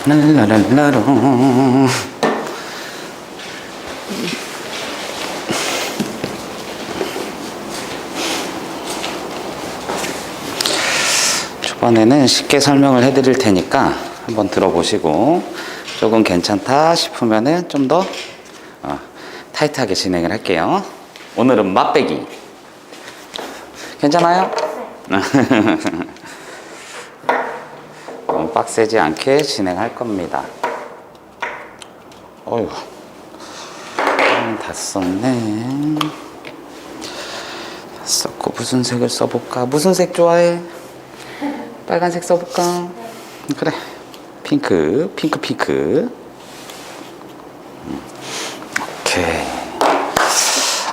랄라랄라로. 초반에는 쉽게 설명을 해드릴 테니까 한번 들어보시고 조금 괜찮다 싶으면은 좀 더 타이트하게 진행을 할게요. 오늘은 맛배기. 괜찮아요? 네. 너무 빡세지 않게 진행할 겁니다. 어휴, 다 썼네. 다 썼고 무슨 색을 써볼까? 무슨 색 좋아해? 빨간색 써볼까? 그래, 핑크. 오케이,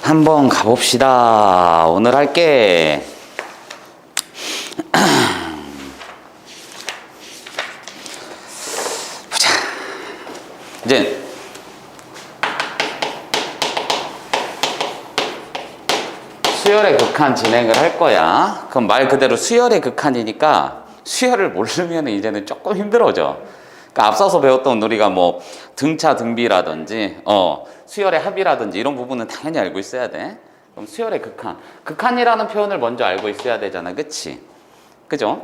한번 가봅시다. 오늘 할게 보자. 이제 수열의 극한 진행을 할 거야. 그럼 말 그대로 수열의 극한이니까 수열을 모르면 이제는 조금 힘들어져. 그러니까 앞서서 배웠던 우리가 뭐 등차 등비라든지 수열의 합이라든지 이런 부분은 당연히 알고 있어야 돼. 그럼 수열의 극한, 극한이라는 표현을 먼저 알고 있어야 되잖아, 그치? 그죠?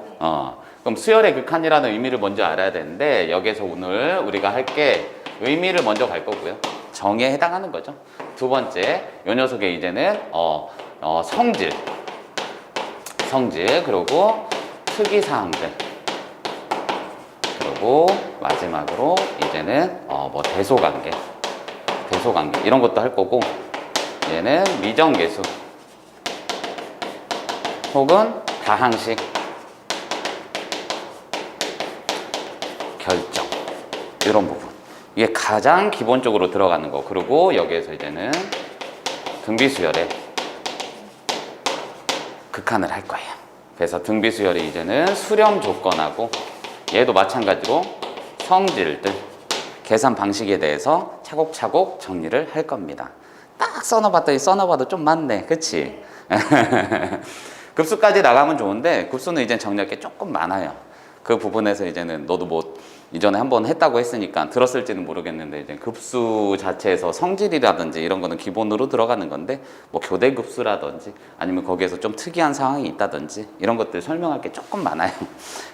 그럼 수열의 극한이라는 의미를 먼저 알아야 되는데, 여기서 오늘 우리가 할 게 의미를 먼저 갈 거고요. 정의에 해당하는 거죠. 두 번째, 요 녀석의 이제는 성질, 그리고 특이사항들, 그리고 마지막으로 이제는 뭐 대소관계 이런 것도 할 거고, 얘는 미정계수 혹은 다항식, 결정, 이런 부분, 이게 가장 기본적으로 들어가는 거. 그리고 여기에서 이제는 등비수열의 극한을 할 거예요. 그래서 등비수열이 이제는 수렴 조건하고, 얘도 마찬가지로 성질들, 계산 방식에 대해서 차곡차곡 정리를 할 겁니다. 딱 써놔봐도 좀 많네, 그치? 급수까지 나가면 좋은데 급수는 이제 정리할 게 조금 많아요. 그 부분에서 이제는 너도 뭐 이전에 한번 했다고 했으니까 들었을지는 모르겠는데, 이제 급수 자체에서 성질이라든지 이런 거는 기본으로 들어가는 건데, 뭐 교대급수라든지 아니면 거기에서 좀 특이한 상황이 있다든지 이런 것들 설명할 게 조금 많아요.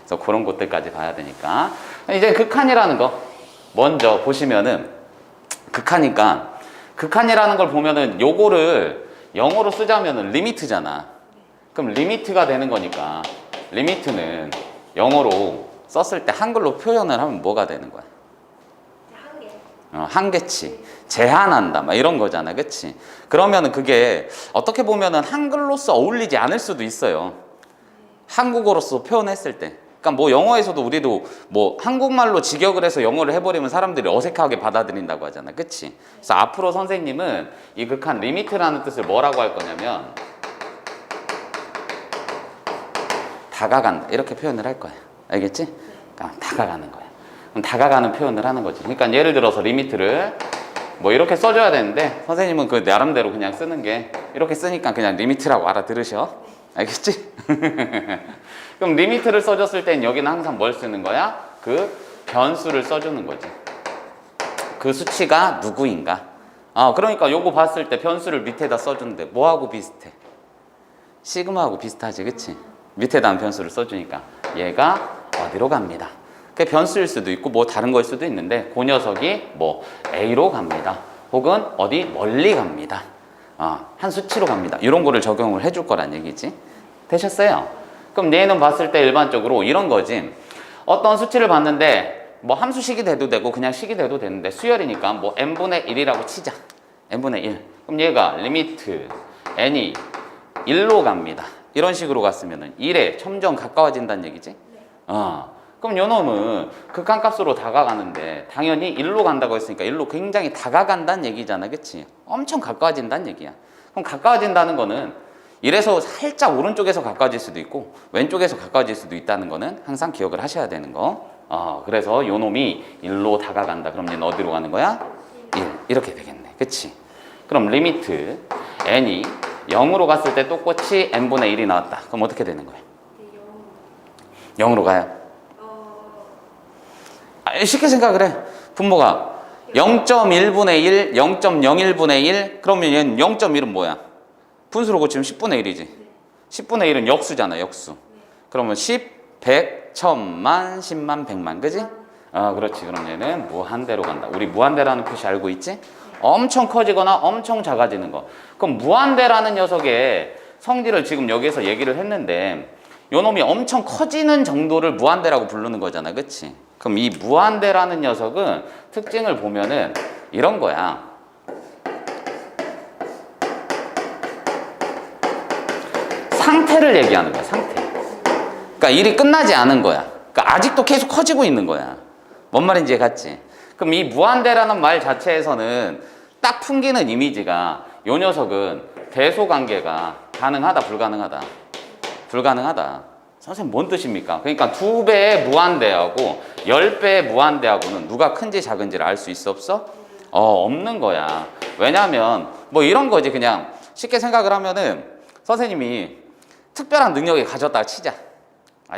그래서 그런 것들까지 봐야 되니까, 이제 극한이라는 거 먼저 보시면은, 극한이라는 걸 보면은 요거를 영어로 쓰자면은 리미트잖아. 그럼 리미트가 되는 거니까, 리미트는 영어로 썼을 때 한글로 표현을 하면 뭐가 되는 거야? 한계치, 제한한다, 막 이런 거잖아, 그치? 그러면은 그게 어떻게 보면은 한글로서 어울리지 않을 수도 있어요. 한국어로서 표현했을 때. 그러니까 뭐 영어에서도 우리도 뭐 한국말로 직역을 해서 영어를 해버리면 사람들이 어색하게 받아들인다고 하잖아, 그치? 그래서 앞으로 선생님은 이 극한 리미트라는 뜻을 뭐라고 할 거냐면, 다가간다, 이렇게 표현을 할 거야. 알겠지? 그러니까 다가가는 거야. 그럼 다가가는 표현을 하는 거지. 그러니까 예를 들어서 리미트를 뭐 이렇게 써줘야 되는데, 선생님은 그 나름대로 그냥 쓰는 게, 이렇게 쓰니까 그냥 리미트라고 알아들으셔. 알겠지? 그럼 리미트를 써줬을 땐 여기는 항상 뭘 쓰는 거야? 그 변수를 써주는 거지. 그 수치가 누구인가? 그러니까 요거 봤을 때 변수를 밑에다 써주는데 뭐하고 비슷해? 시그마하고 비슷하지, 그치? 밑에다 변수를 써주니까 얘가 어디로 갑니다. 그게 변수일 수도 있고 뭐 다른 거일 수도 있는데, 그 녀석이 뭐 A로 갑니다, 혹은 어디 멀리 갑니다, 한 수치로 갑니다, 이런 거를 적용을 해줄 거란 얘기지. 되셨어요? 그럼 얘는 봤을 때 일반적으로 이런 거지. 어떤 수치를 봤는데 뭐 함수식이 돼도 되고 그냥 식이 돼도 되는데, 수열이니까 뭐 n분의 1이라고 치자. n분의 1. 그럼 얘가 리미트 n이 1로 갑니다, 이런 식으로 갔으면은 1에 점점 가까워진다는 얘기지. 그럼 요 놈은 극한값으로 다가가는데 당연히 1로 간다고 했으니까 1로 굉장히 다가간다는 얘기잖아, 그치? 엄청 가까워진다는 얘기야. 그럼 가까워진다는 거는 1에서 살짝 오른쪽에서 가까워질 수도 있고 왼쪽에서 가까워질 수도 있다는 거는 항상 기억을 하셔야 되는 거. 그래서 요 놈이 1로 다가간다. 그럼 얘는 어디로 가는 거야? 1. 이렇게 되겠네, 그치? 그럼 리미트 n이 0으로 갔을 때 똑같이 n분의 1이 나왔다. 그럼 어떻게 되는 거야? 0으로 가요? 쉽게 생각을 해. 분모가 0.1분의 1, 0.01분의 1, 그러면 얘는 0.1은 뭐야? 분수로 고치면 10분의 1이지. 10분의 1은 역수잖아, 역수. 그러면 10, 100, 1000만, 10만, 100만, 그지? 그렇지. 그럼 얘는 무한대로 간다. 우리 무한대라는 표시 알고 있지? 엄청 커지거나 엄청 작아지는 거. 그럼 무한대라는 녀석의 성질을 지금 여기에서 얘기를 했는데 요 놈이 엄청 커지는 정도를 무한대라고 부르는 거잖아, 그치? 그럼 이 무한대라는 녀석은 특징을 보면은 이런 거야. 상태를 얘기하는 거야, 상태. 그러니까 일이 끝나지 않은 거야. 그러니까 아직도 계속 커지고 있는 거야. 뭔 말인지 갔지? 그럼 이 무한대라는 말 자체에서는 딱 풍기는 이미지가 요 녀석은 대소관계가 가능하다, 불가능하다? 불가능하다. 선생님 뭔 뜻입니까? 그러니까 2배의 무한대하고 10배의 무한대하고는 누가 큰지 작은지를 알 수 있어, 없어? 없는 거야. 왜냐면 뭐 이런 거지. 그냥 쉽게 생각을 하면은 선생님이 특별한 능력이 가졌다가 치자.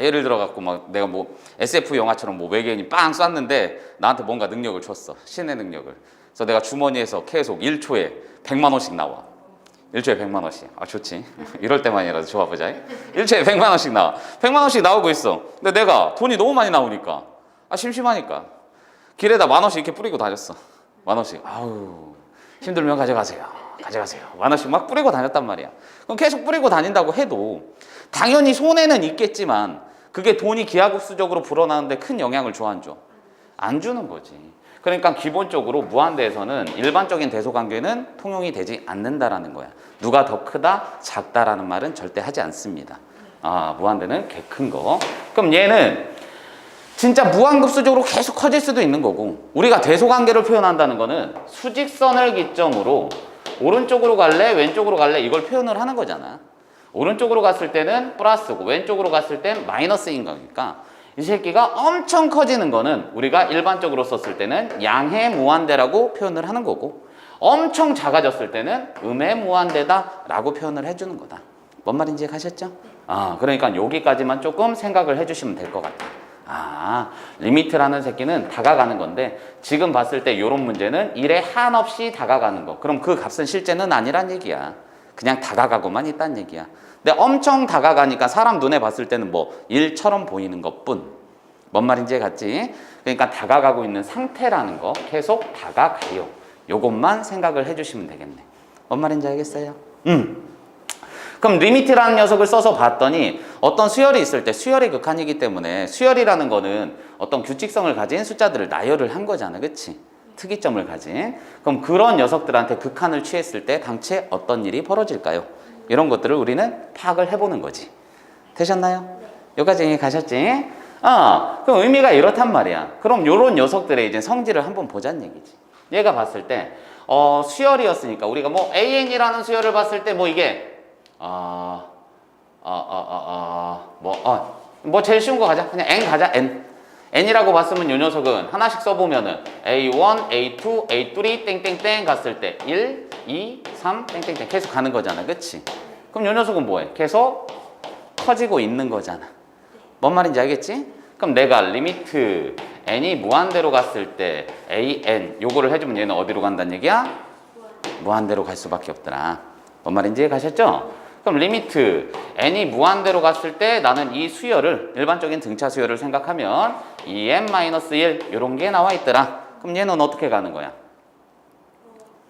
예를 들어 갖고 막 내가 뭐 SF 영화처럼 뭐 외계인이 빵 쐈는데 나한테 뭔가 능력을 줬어. 신의 능력을. 그래서 내가 주머니에서 계속 1초에 100만 원씩 나와. 1초에 100만 원씩. 좋지. 이럴 때만이라도 좋아보자. 1초에 100만 원씩 나와. 100만 원씩 나오고 있어. 근데 내가 돈이 너무 많이 나오니까 심심하니까 길에다 만 원씩 이렇게 뿌리고 다녔어. 만 원씩. 힘들면 가져가세요. 가져가세요. 만 원씩 막 뿌리고 다녔단 말이야. 그럼 계속 뿌리고 다닌다고 해도 당연히 손해는 있겠지만 그게 돈이 기하급수적으로 불어나는데 큰 영향을 줘, 안 줘? 안 주는 거지. 그러니까 기본적으로 무한대에서는 일반적인 대소관계는 통용이 되지 않는다라는 거야. 누가 더 크다, 작다라는 말은 절대 하지 않습니다. 무한대는 개 큰 거. 그럼 얘는 진짜 무한급수적으로 계속 커질 수도 있는 거고, 우리가 대소관계를 표현한다는 거는 수직선을 기점으로 오른쪽으로 갈래, 왼쪽으로 갈래 이걸 표현을 하는 거잖아. 오른쪽으로 갔을 때는 플러스고 왼쪽으로 갔을 땐 마이너스인 거니까 이 새끼가 엄청 커지는 거는 우리가 일반적으로 썼을 때는 양의 무한대라고 표현을 하는 거고, 엄청 작아졌을 때는 음의 무한대다 라고 표현을 해주는 거다. 뭔 말인지 가셨죠? 그러니까 여기까지만 조금 생각을 해주시면 될 것 같아. 리미트라는 새끼는 다가가는 건데 지금 봤을 때 이런 문제는 1에 한없이 다가가는 거. 그럼 그 값은 실제는 아니란 얘기야. 그냥 다가가고만 있다는 얘기야. 근데 엄청 다가가니까 사람 눈에 봤을 때는 뭐 1처럼 보이는 것뿐. 뭔 말인지 갔지? 그러니까 다가가고 있는 상태라는 거, 계속 다가가요. 요것만 생각을 해주시면 되겠네. 뭔 말인지 알겠어요? 그럼 리미트라는 녀석을 써서 봤더니 어떤 수열이 있을 때, 수열이 극한이기 때문에 수열이라는 거는 어떤 규칙성을 가진 숫자들을 나열을 한 거잖아, 그치? 특이점을 가진. 그럼 그런 녀석들한테 극한을 취했을 때 당최 어떤 일이 벌어질까요? 이런 것들을 우리는 파악을 해보는 거지. 되셨나요? 여기까지 가셨지? 그럼 의미가 이렇단 말이야. 그럼 요런 녀석들의 이제 성질을 한번 보자는 얘기지. 얘가 봤을 때 수열이었으니까 우리가 뭐 AN이라는 수열을 봤을 때 뭐 이게 뭐 제일 쉬운 거 가자. 그냥 N 가자. N이라고 봤으면 요 녀석은 하나씩 써보면은 A1, A2, A3 땡땡땡 갔을 때 1, 2, 3 땡땡땡 계속 가는 거잖아, 그치? 그럼 요 녀석은 뭐해? 계속 커지고 있는 거잖아. 뭔 말인지 알겠지? 그럼 내가 리미트 N이 무한대로 갔을 때 AN 요거를 해주면 얘는 어디로 간다는 얘기야? 무한대로 갈 수밖에 없더라. 뭔 말인지 가셨죠? 그럼 리미트 n이 무한대로 갔을 때 나는 이 수열을, 일반적인 등차 수열을 생각하면 2n-1 이런 게 나와 있더라. 그럼 얘는 어떻게 가는 거야?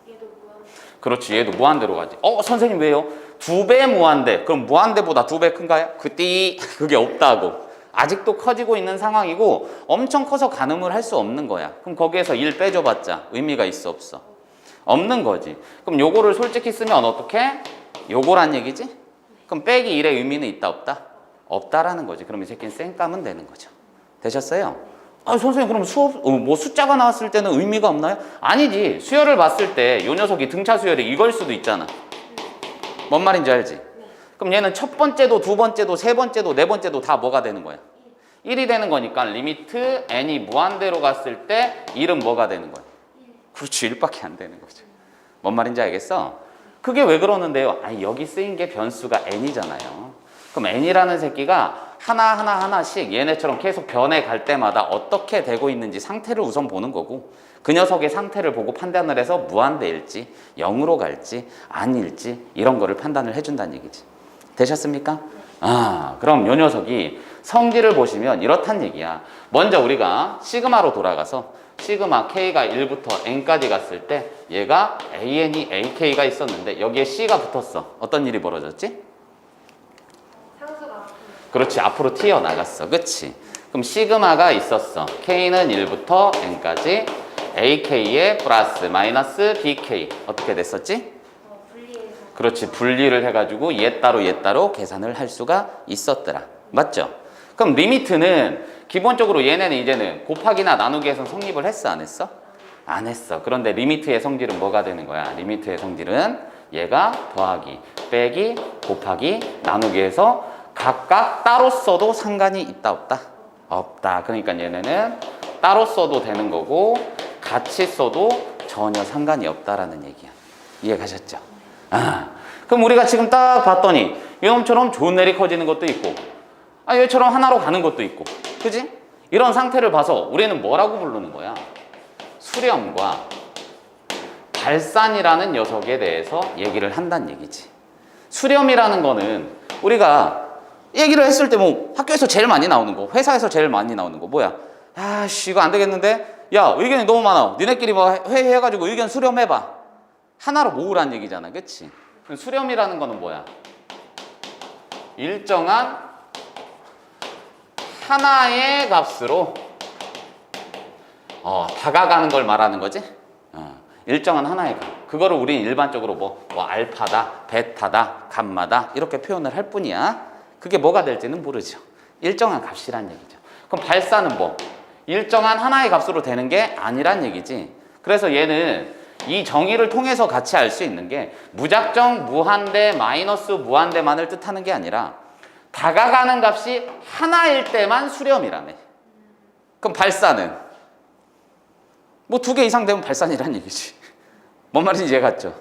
얘도 무한대. 그렇지, 얘도 무한대로 가지. 선생님 왜요? 2배 무한대. 그럼 무한대보다 2배 큰가요? 그게 없다고. 아직도 커지고 있는 상황이고 엄청 커서 가늠을 할 수 없는 거야. 그럼 거기에서 1 빼줘봤자 의미가 있어, 없어? 없는 거지. 그럼 요거를 솔직히 쓰면 어떻게? 요거란 얘기지? 그럼 빼기 1의 의미는 있다, 없다? 없다라는 거지. 그럼 이 새끼는 쌩 까면 되는 거죠. 되셨어요? 선생님 그럼 뭐 숫자가 나왔을 때는 의미가 없나요? 아니지. 수열을 봤을 때 요 녀석이 등차 수열이 이걸 수도 있잖아. 뭔 말인지 알지? 그럼 얘는 첫 번째도 두 번째도 세 번째도 네 번째도 다 뭐가 되는 거야? 1이 되는 거니까 리미트 n이 무한대로 갔을 때 1은 뭐가 되는 거야? 그렇지, 1밖에 안 되는 거죠. 뭔 말인지 알겠어? 그게 왜 그러는데요? 여기 쓰인 게 변수가 n이잖아요. 그럼 n이라는 새끼가 하나씩 얘네처럼 계속 변해갈 때마다 어떻게 되고 있는지 상태를 우선 보는 거고 그 녀석의 상태를 보고 판단을 해서 무한대일지 0으로 갈지 아닐지 이런 거를 판단을 해준다는 얘기지. 되셨습니까? 그럼 요 녀석이 성질을 보시면 이렇단 얘기야. 먼저 우리가 시그마로 돌아가서 시그마 K가 1부터 N까지 갔을 때 얘가 AN이 AK가 있었는데 여기에 C가 붙었어. 어떤 일이 벌어졌지? 상수가 그렇지. 앞으로 튀어나갔어. 그치? 그럼 시그마가 있었어. K는 1부터 N까지 AK에 플러스 마이너스 BK 어떻게 됐었지? 분리해서 그렇지. 분리를 해가지고 얘 따로 계산을 할 수가 있었더라. 맞죠? 그럼 리미트는 기본적으로 얘네는 이제는 곱하기나 나누기에서 성립을 했어 안 했어? 안 했어. 그런데 리미트의 성질은 뭐가 되는 거야? 리미트의 성질은 얘가 더하기, 빼기, 곱하기, 나누기에서 각각 따로 써도 상관이 있다 없다? 없다. 그러니까 얘네는 따로 써도 되는 거고 같이 써도 전혀 상관이 없다라는 얘기야. 이해 가셨죠? 그럼 우리가 지금 딱 봤더니 이놈처럼 좋은 낼이 커지는 것도 있고 얘처럼 하나로 가는 것도 있고 그지? 이런 상태를 봐서 우리는 뭐라고 부르는 거야? 수렴과 발산이라는 녀석에 대해서 얘기를 한다는 얘기지. 수렴이라는 거는 우리가 얘기를 했을 때 뭐 학교에서 제일 많이 나오는 거, 회사에서 제일 많이 나오는 거 뭐야? 이거 안 되겠는데? 야, 의견이 너무 많아. 니네끼리 뭐 회의해가지고 의견 수렴해봐. 하나로 모으란 얘기잖아. 그치? 수렴이라는 거는 뭐야? 일정한 하나의 값으로 다가가는 걸 말하는 거지. 일정한 하나의 값. 그거를 우리는 일반적으로 뭐 알파다, 베타다, 감마다 이렇게 표현을 할 뿐이야. 그게 뭐가 될지는 모르죠. 일정한 값이란 얘기죠. 그럼 발사는 뭐? 일정한 하나의 값으로 되는 게 아니란 얘기지. 그래서 얘는 이 정의를 통해서 같이 알 수 있는 게 무작정 무한대 마이너스 무한대만을 뜻하는 게 아니라 다가가는 값이 하나일 때만 수렴이라네. 그럼 발산은 뭐 2개 이상 되면 발산이란 얘기지. 뭔 말인지 이해 갔죠?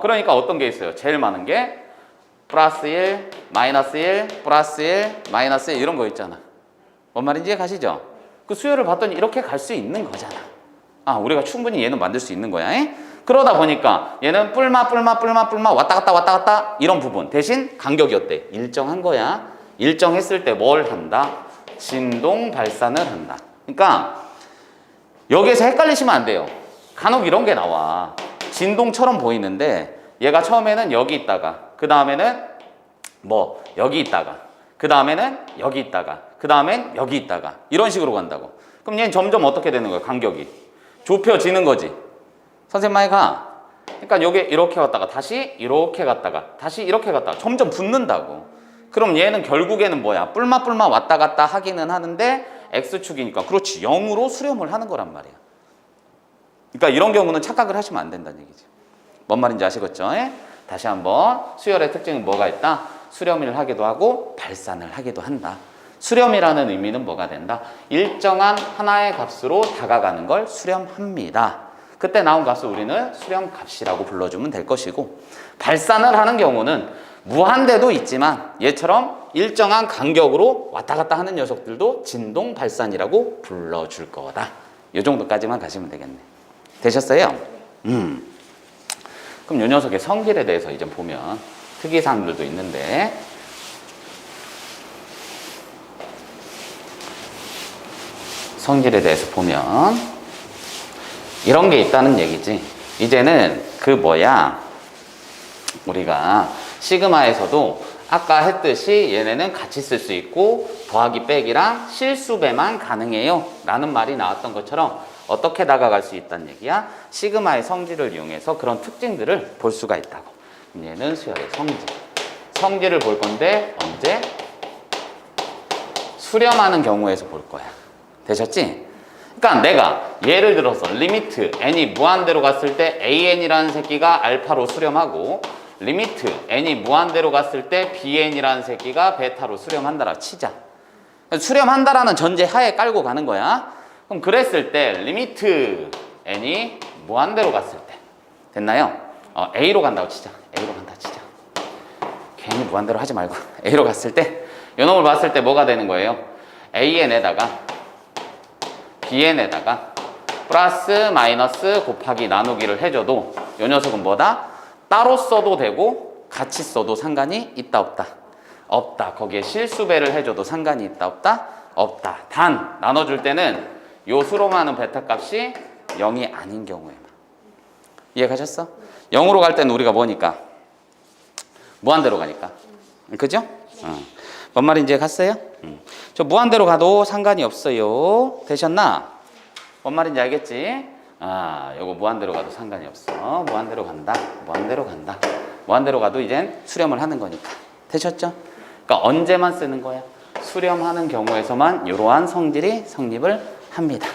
그러니까 어떤 게 있어요? 제일 많은 게 플러스 1, 마이너스 1, 플러스 1, 마이너스 1 이런 거 있잖아. 뭔 말인지 이해 가시죠? 그 수열을 봤더니 이렇게 갈 수 있는 거잖아. 우리가 충분히 얘는 만들 수 있는 거야. 그러다 보니까 얘는 뿔마 왔다 갔다 이런 부분 대신 간격이 어때? 일정한 거야. 일정했을 때 뭘 한다? 진동 발산을 한다. 그러니까 여기에서 헷갈리시면 안 돼요. 간혹 이런 게 나와. 진동처럼 보이는데 얘가 처음에는 여기 있다가 그 다음에는 뭐 여기 있다가 그 다음에는 여기 있다가 그 다음엔 여기 있다가 이런 식으로 간다고. 그럼 얘는 점점 어떻게 되는 거야? 간격이 좁혀지는 거지. 선생님 많이 가. 그러니까 여기 이렇게 갔다가 다시 이렇게 갔다가 다시 이렇게 갔다가 점점 붙는다고. 그럼 얘는 결국에는 뭐야? 뿔마 왔다 갔다 하기는 하는데 X축이니까 그렇지 0으로 수렴을 하는 거란 말이야. 그러니까 이런 경우는 착각을 하시면 안 된다는 얘기죠. 뭔 말인지 아시겠죠? 다시 한번 수열의 특징은 뭐가 있다? 수렴을 하기도 하고 발산을 하기도 한다. 수렴이라는 의미는 뭐가 된다? 일정한 하나의 값으로 다가가는 걸 수렴합니다. 그때 나온 값을 우리는 수렴값이라고 불러주면 될 것이고 발산을 하는 경우는 무한대도 있지만 얘처럼 일정한 간격으로 왔다 갔다 하는 녀석들도 진동 발산이라고 불러줄 거다. 이 정도까지만 가시면 되겠네. 되셨어요? 그럼 이 녀석의 성질에 대해서 이제 보면 특이사항들도 있는데 성질에 대해서 보면 이런 게 있다는 얘기지. 이제는 그 우리가 시그마에서도 아까 했듯이 얘네는 같이 쓸 수 있고 더하기 빼기랑 실수배만 가능해요 라는 말이 나왔던 것처럼 어떻게 다가갈 수 있다는 얘기야? 시그마의 성질을 이용해서 그런 특징들을 볼 수가 있다고. 얘는 수열의 성질을 볼 건데 언제? 수렴하는 경우에서 볼 거야. 되셨지? 그러니까 내가 예를 들어서 리미트 n이 무한대로 갔을 때 an이라는 새끼가 알파로 수렴하고 리미트 n이 무한대로 갔을 때 bn이라는 새끼가 베타로 수렴한다라 치자. 수렴한다라는 전제 하에 깔고 가는 거야. 그럼 그랬을 때 리미트 n이 무한대로 갔을 때 됐나요? A로 간다고 치자. A로 간다 치자. 괜히 무한대로 하지 말고 A로 갔을 때 요 놈을 봤을 때 뭐가 되는 거예요? AN에다가 BN에다가 플러스 마이너스 곱하기 나누기를 해줘도 요 녀석은 뭐다? 따로 써도 되고 같이 써도 상관이 있다 없다? 없다. 거기에 실수배를 해줘도 상관이 있다 없다? 없다. 단 나눠줄 때는 요 수로만은 베타 값이 0이 아닌 경우에만. 이해가셨어? 0으로 갈 때는 우리가 뭐니까? 무한대로 가니까. 그죠? 뭔 말인지 갔어요? 저 무한대로 가도 상관이 없어요. 되셨나? 뭔 말인지 알겠지? 요거 무한대로 가도 상관이 없어. 무한대로 간다. 무한대로 간다. 무한대로 가도 이젠 수렴을 하는 거니까. 되셨죠? 그러니까 언제만 쓰는 거야? 수렴하는 경우에서만 이러한 성질이 성립을 합니다.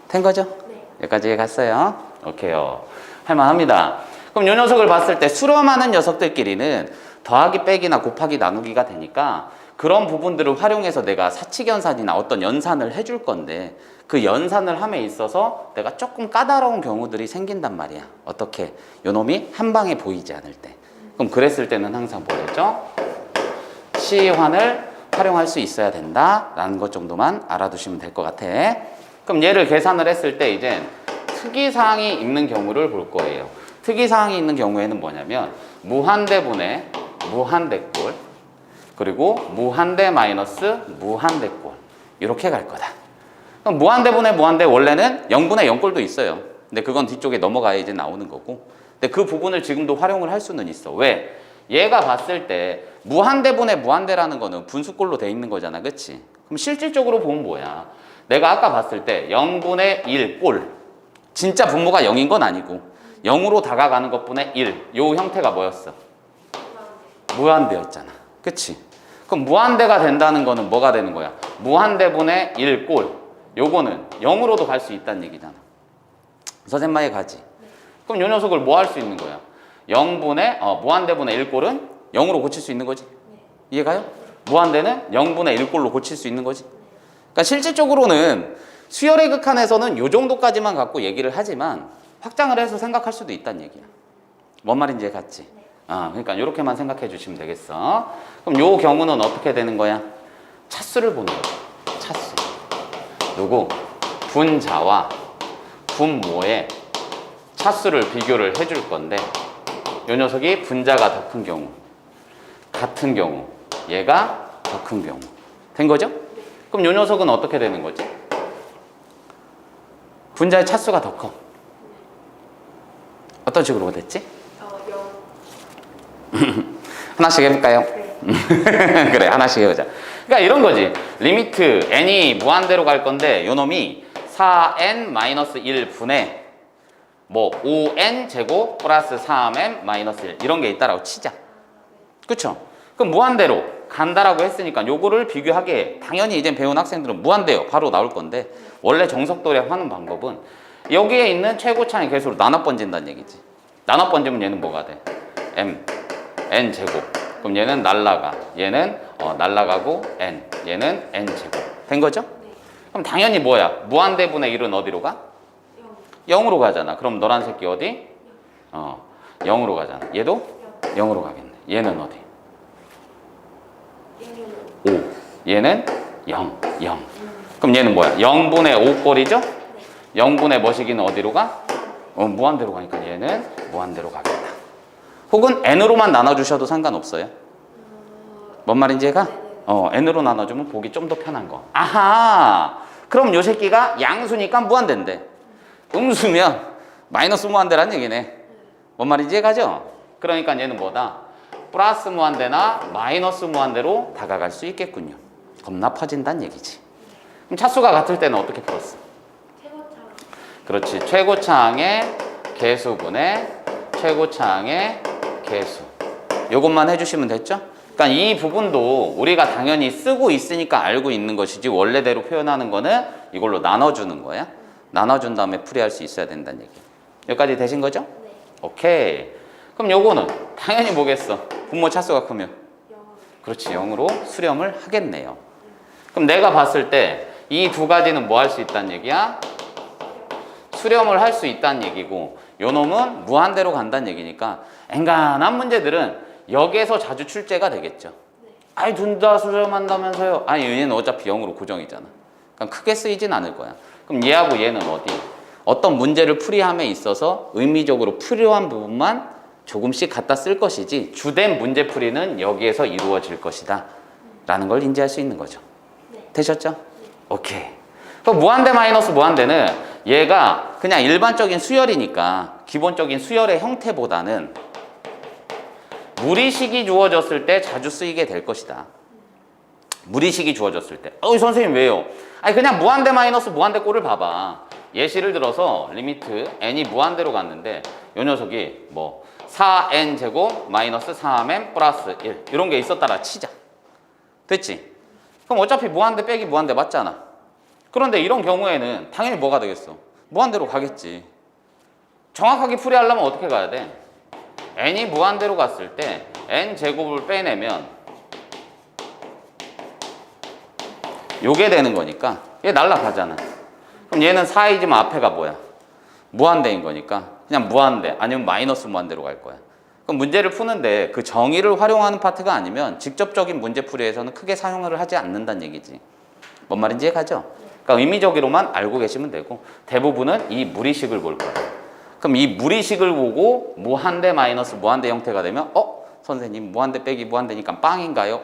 된 거죠? 네. 여기까지 갔어요. 오케이요. 할만합니다. 그럼 이 녀석을 봤을 때 수렴하는 녀석들끼리는 더하기 빼기나 곱하기 나누기가 되니까 그런 부분들을 활용해서 내가 사칙연산이나 어떤 연산을 해줄 건데 그 연산을 함에 있어서 내가 조금 까다로운 경우들이 생긴단 말이야. 어떻게? 요 놈이 한 방에 보이지 않을 때. 그럼 그랬을 때는 항상 뭐랬죠? 시환을 활용할 수 있어야 된다라는 것 정도만 알아두시면 될 것 같아. 그럼 얘를 계산을 했을 때 이제 특이사항이 있는 경우를 볼 거예요. 특이사항이 있는 경우에는 뭐냐면 무한대분의 무한대꼴 그리고 무한대 마이너스 무한대꼴 이렇게 갈 거다. 그럼 무한대분의 무한대 원래는 0분의 0꼴도 있어요. 근데 그건 뒤쪽에 넘어가야 이제 나오는 거고. 근데 그 부분을 지금도 활용을 할 수는 있어. 왜? 얘가 봤을 때 무한대분의 무한대라는 거는 분수꼴로 돼 있는 거잖아. 그치? 그럼 실질적으로 보면 뭐야? 내가 아까 봤을 때 0분의 1꼴 진짜 분모가 0인 건 아니고 0으로 다가가는 것분의 1 요 형태가 뭐였어? 무한대였잖아. 그치? 그럼 무한대가 된다는 거는 뭐가 되는 거야? 무한대분의 1꼴 요거는 0으로도 갈 수 있다는 얘기잖아. 선생님만에 가지. 그럼 요 녀석을 뭐 할 수 있는 거야? 0분의 무한대분의 1꼴은 0으로 고칠 수 있는 거지. 이해가요? 무한대는 0분의 1꼴로 고칠 수 있는 거지. 그러니까 실질적으로는 수열의 극한에서는 요 정도까지만 갖고 얘기를 하지만 확장을 해서 생각할 수도 있다는 얘기야. 뭔 말인지 이해갔지? 그러니까 이렇게만 생각해 주시면 되겠어. 그럼 요 경우는 어떻게 되는 거야? 차수를 보는 거야. 차수. 누구? 분자와 분모의 차수를 비교를 해줄 건데 요 녀석이 분자가 더 큰 경우, 같은 경우, 얘가 더 큰 경우. 된 거죠? 그럼 요 녀석은 어떻게 되는 거지? 분자의 차수가 더 커. 어떤 식으로 됐지? 0. 하나씩 해볼까요? 네. 그래, 하나씩 해보자. 그러니까 이런 거지. 리미트 n이 무한대로 갈 건데 요 놈이 4n-1분의 뭐 5n 제곱 플러스 3n-1 이런 게 있다라고 치자. 그쵸? 그럼 무한대로 간다라고 했으니까 요거를 비교하게 해. 당연히 이제 배운 학생들은 무한대요. 바로 나올 건데 원래 정석도래 하는 방법은 여기에 있는 최고차의 개수로 나눠 번진다는 얘기지. 나눠 번지면 얘는 뭐가 돼? m, n 제곱. 그럼 얘는 날라가. 얘는 날라가고 n. 얘는 n 제곱. 된 거죠? 그럼 당연히 뭐야? 무한대분의 1은 어디로 가? 0으로 가잖아. 그럼 너란 새끼 어디? 0으로 가잖아. 얘도 0으로 가겠네. 얘는 어디? 5. 얘는 0, 0. 그럼 얘는 뭐야? 0분의 5꼴이죠? 0분의 뭐시기는 어디로 가? 무한대로 가니까 얘는 무한대로 가겠다. 혹은 n으로만 나눠주셔도 상관없어요. 뭔 말인지 해가? n으로 나눠주면 보기 좀 더 편한 거. 아하! 그럼 요 새끼가 양수니까 무한대인데 음수면 마이너스 무한대란 얘기네. 뭔 말인지 해가죠? 그러니까 얘는 뭐다? 플러스 무한대나 마이너스 무한대로 다가갈 수 있겠군요. 겁나 퍼진다는 얘기지. 그럼 차수가 같을 때는 어떻게 풀었어? 최고차. 그렇지. 최고차항의 개수분의 최고차항의 개수. 요것만 해주시면 됐죠? 그러니까 이 부분도 우리가 당연히 쓰고 있으니까 알고 있는 것이지 원래대로 표현하는 거는 이걸로 나눠주는 거야. 나눠준 다음에 풀이할 수 있어야 된다는 얘기. 여기까지 되신 거죠? 네. 오케이. 그럼 요거는 당연히 뭐겠어? 분모 차수가 크면 0. 그렇지. 0으로 수렴을 하겠네요. 그럼 내가 봤을 때 이 두 가지는 뭐 할 수 있다는 얘기야? 수렴을 할 수 있다는 얘기고 요 놈은 무한대로 간다는 얘기니까 엔간한 문제들은 여기에서 자주 출제가 되겠죠. 아니 둘 다 수렴한다면서요. 아니 얘는 어차피 0으로 고정이잖아. 그러니까 크게 쓰이진 않을 거야. 그럼 얘하고 얘는 어디? 어떤 문제를 풀이함에 있어서 의미적으로 필요한 부분만 조금씩 갖다 쓸 것이지 주된 문제풀이는 여기에서 이루어질 것이다 라는 걸 인지할 수 있는 거죠. 되셨죠? 오케이. 그럼 무한대 마이너스 무한대는 얘가 그냥 일반적인 수열이니까 기본적인 수열의 형태보다는 무리식이 주어졌을 때 자주 쓰이게 될 것이다. 무리식이 주어졌을 때. 선생님 왜요? 아니 그냥 무한대 마이너스 무한대 꼴을 봐봐. 예시를 들어서 리미트 n이 무한대로 갔는데 이 녀석이 뭐 4n 제곱 마이너스 3m 플러스 1 이런 게 있었다라 치자. 됐지? 그럼 어차피 무한대 빼기 무한대 맞잖아. 그런데 이런 경우에는 당연히 뭐가 되겠어? 무한대로 가겠지. 정확하게 풀이하려면 어떻게 가야 돼? n이 무한대로 갔을 때 n 제곱을 빼내면 요게 되는 거니까 얘 날라가잖아. 그럼 얘는 4이지만 앞에가 뭐야? 무한대인 거니까 그냥 무한대 아니면 마이너스 무한대로 갈 거야. 그럼 문제를 푸는데 그 정의를 활용하는 파트가 아니면 직접적인 문제풀이에서는 크게 사용을 하지 않는다는 얘기지. 뭔 말인지 이해가죠? 그러니까 의미적으로만 알고 계시면 되고 대부분은 이 무리식을 볼 거야. 그럼 이 무리식을 보고 무한대 마이너스 무한대 형태가 되면 선생님 무한대 빼기 무한대니까 빵인가요?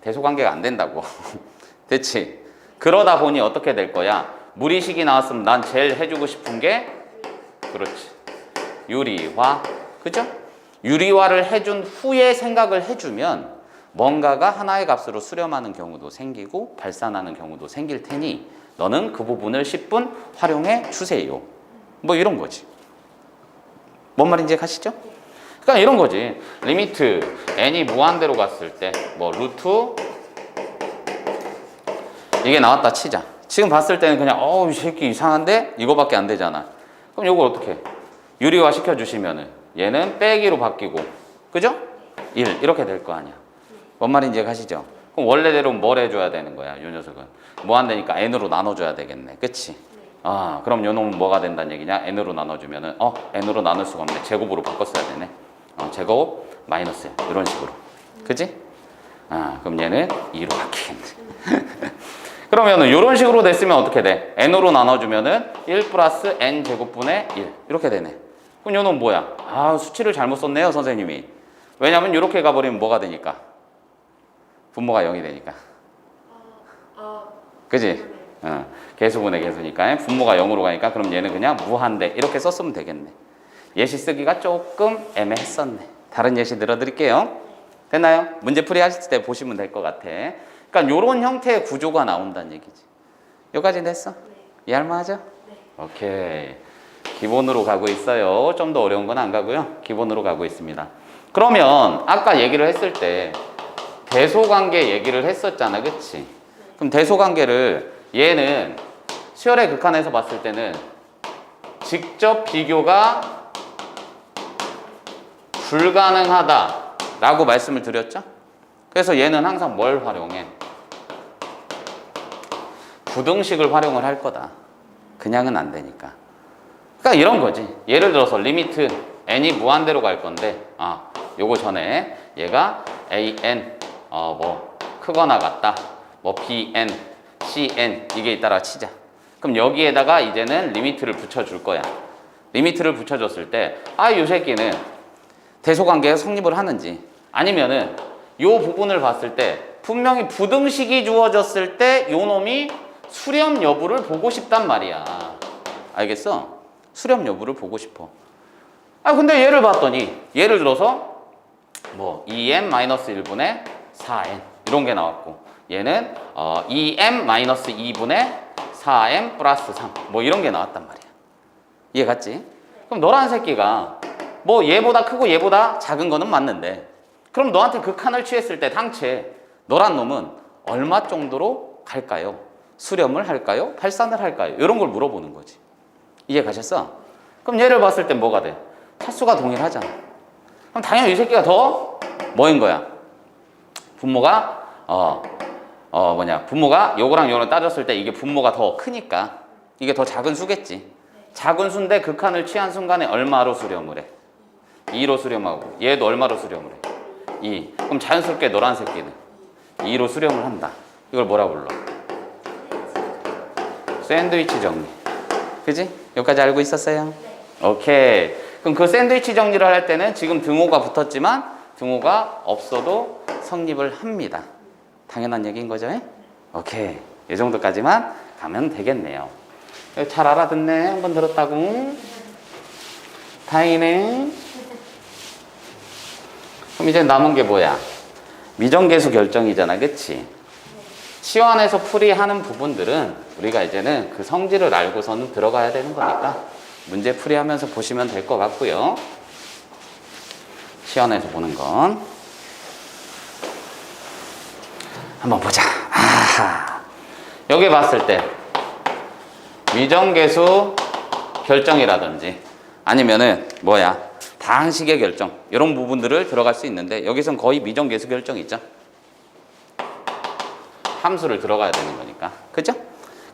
대소관계가 안 된다고. 됐지? 그러다 보니 어떻게 될 거야? 무리식이 나왔으면 난 제일 해주고 싶은 게 그렇지. 유리화. 그죠? 유리화를 해준 후에 생각을 해주면 뭔가가 하나의 값으로 수렴하는 경우도 생기고 발산하는 경우도 생길 테니 너는 그 부분을 10분 활용해 주세요. 뭐 이런 거지. 뭔 말인지 가시죠? 그러니까 이런 거지. 리미트 n이 무한대로 갔을 때 뭐 루트 이게 나왔다 치자. 지금 봤을 때는 그냥 이 새끼 이상한데? 이거밖에 안 되잖아. 그럼 이걸 어떻게 유리화 시켜주시면은 얘는 빼기로 바뀌고 그죠? 1 이렇게 될 거 아니야. 뭔 말인지 가시죠? 그럼 원래대로 뭘 해줘야 되는 거야? 이 녀석은 무한대니까 n으로 나눠줘야 되겠네. 그치? 그럼 요 놈은 뭐가 된다는 얘기냐? n으로 나눠주면은 n으로 나눌 수가 없네. 제곱으로 바꿨어야 되네. 제곱 마이너스 이런 식으로. 그치? 그럼 얘는 2로 바뀌겠네. 그러면은 이런 식으로 됐으면 어떻게 돼? n으로 나눠주면은 1 플러스 n 제곱분의 1 이렇게 되네. 그럼 요놈 뭐야? 수치를 잘못 썼네요 선생님이. 왜냐면 이렇게 가버리면 뭐가 되니까? 분모가 0이 되니까. 그지? 개수분의 개수니까 분모가 0으로 가니까 그럼 얘는 그냥 무한대 이렇게 썼으면 되겠네. 예시 쓰기가 조금 애매했었네. 다른 예시 들어드릴게요. 됐나요? 문제풀이 하실 때 보시면 될 것 같아. 그러니까 이런 형태의 구조가 나온다는 얘기지. 여기까지는 됐어? 이해할만 하죠? 오케이. 기본으로 가고 있어요. 좀 더 어려운 건 안 가고요. 기본으로 가고 있습니다. 그러면 아까 얘기를 했을 때 대소관계 얘기를 했었잖아. 그치? 그럼 대소관계를 얘는 수열의 극한에서 봤을 때는 직접 비교가 불가능하다라고 말씀을 드렸죠? 그래서 얘는 항상 뭘 활용해? 부등식을 활용을 할 거다. 그냥은 안 되니까. 그러니까 이런 거지. 예를 들어서 리미트 n이 무한대로 갈 건데 요거 전에 얘가 an 뭐 크거나 같다. 뭐 bn, cn 이게 있다라 치자. 그럼 여기에다가 이제는 리미트를 붙여줄 거야. 리미트를 붙여줬을 때 요 새끼는 대소관계가 성립을 하는지 아니면은 요 부분을 봤을 때 분명히 부등식이 주어졌을 때 요 놈이 수렴 여부를 보고 싶단 말이야. 알겠어? 수렴 여부를 보고 싶어. 근데 얘를 봤더니 예를 들어서 뭐 2m-1분의 4n 이런 게 나왔고 얘는 2m-2분의 4m 플러스 3 뭐 이런 게 나왔단 말이야. 이해 갔지? 그럼 너라는 새끼가 뭐 얘보다 크고 얘보다 작은 거는 맞는데 그럼 너한테 그 칸을 취했을 때 당최 너란 놈은 얼마 정도로 갈까요? 수렴을 할까요? 발산을 할까요? 이런 걸 물어보는 거지. 이해 가셨어? 그럼 얘를 봤을 때 뭐가 돼? 차수가 동일하잖아. 그럼 당연히 이 새끼가 더 뭐인 거야? 분모가 분모가 요거랑 요거랑 따졌을 때 이게 분모가 더 크니까 이게 더 작은 수겠지. 작은 수인데 극한을 취한 순간에 얼마로 수렴을 해? 2로 수렴하고 얘도 얼마로 수렴을 해? 2. 그럼 자연스럽게 너란 새끼는 2로 수렴을 한다. 이걸 뭐라 불러? 샌드위치 정리. 그지? 여기까지 알고 있었어요? 오케이. 그럼 그 샌드위치 정리를 할 때는 지금 등호가 붙었지만 등호가 없어도 성립을 합니다. 당연한 얘기인 거죠? 오케이. 이 정도까지만 가면 되겠네요. 잘 알아듣네. 한 번 들었다고. 다행이네. 그럼 이제 남은 게 뭐야? 미정계수 결정이잖아. 그치? 시원에서 풀이하는 부분들은 우리가 이제는 그 성질을 알고서는 들어가야 되는 거니까 문제 풀이하면서 보시면 될 것 같고요. 시원에서 보는 건 한번 보자. 아하. 여기 봤을 때 미정계수 결정이라든지 아니면은 뭐야 다항식의 결정 이런 부분들을 들어갈 수 있는데 여기선 거의 미정계수 결정이죠. 함수를 들어가야 되는 거니까. 그죠?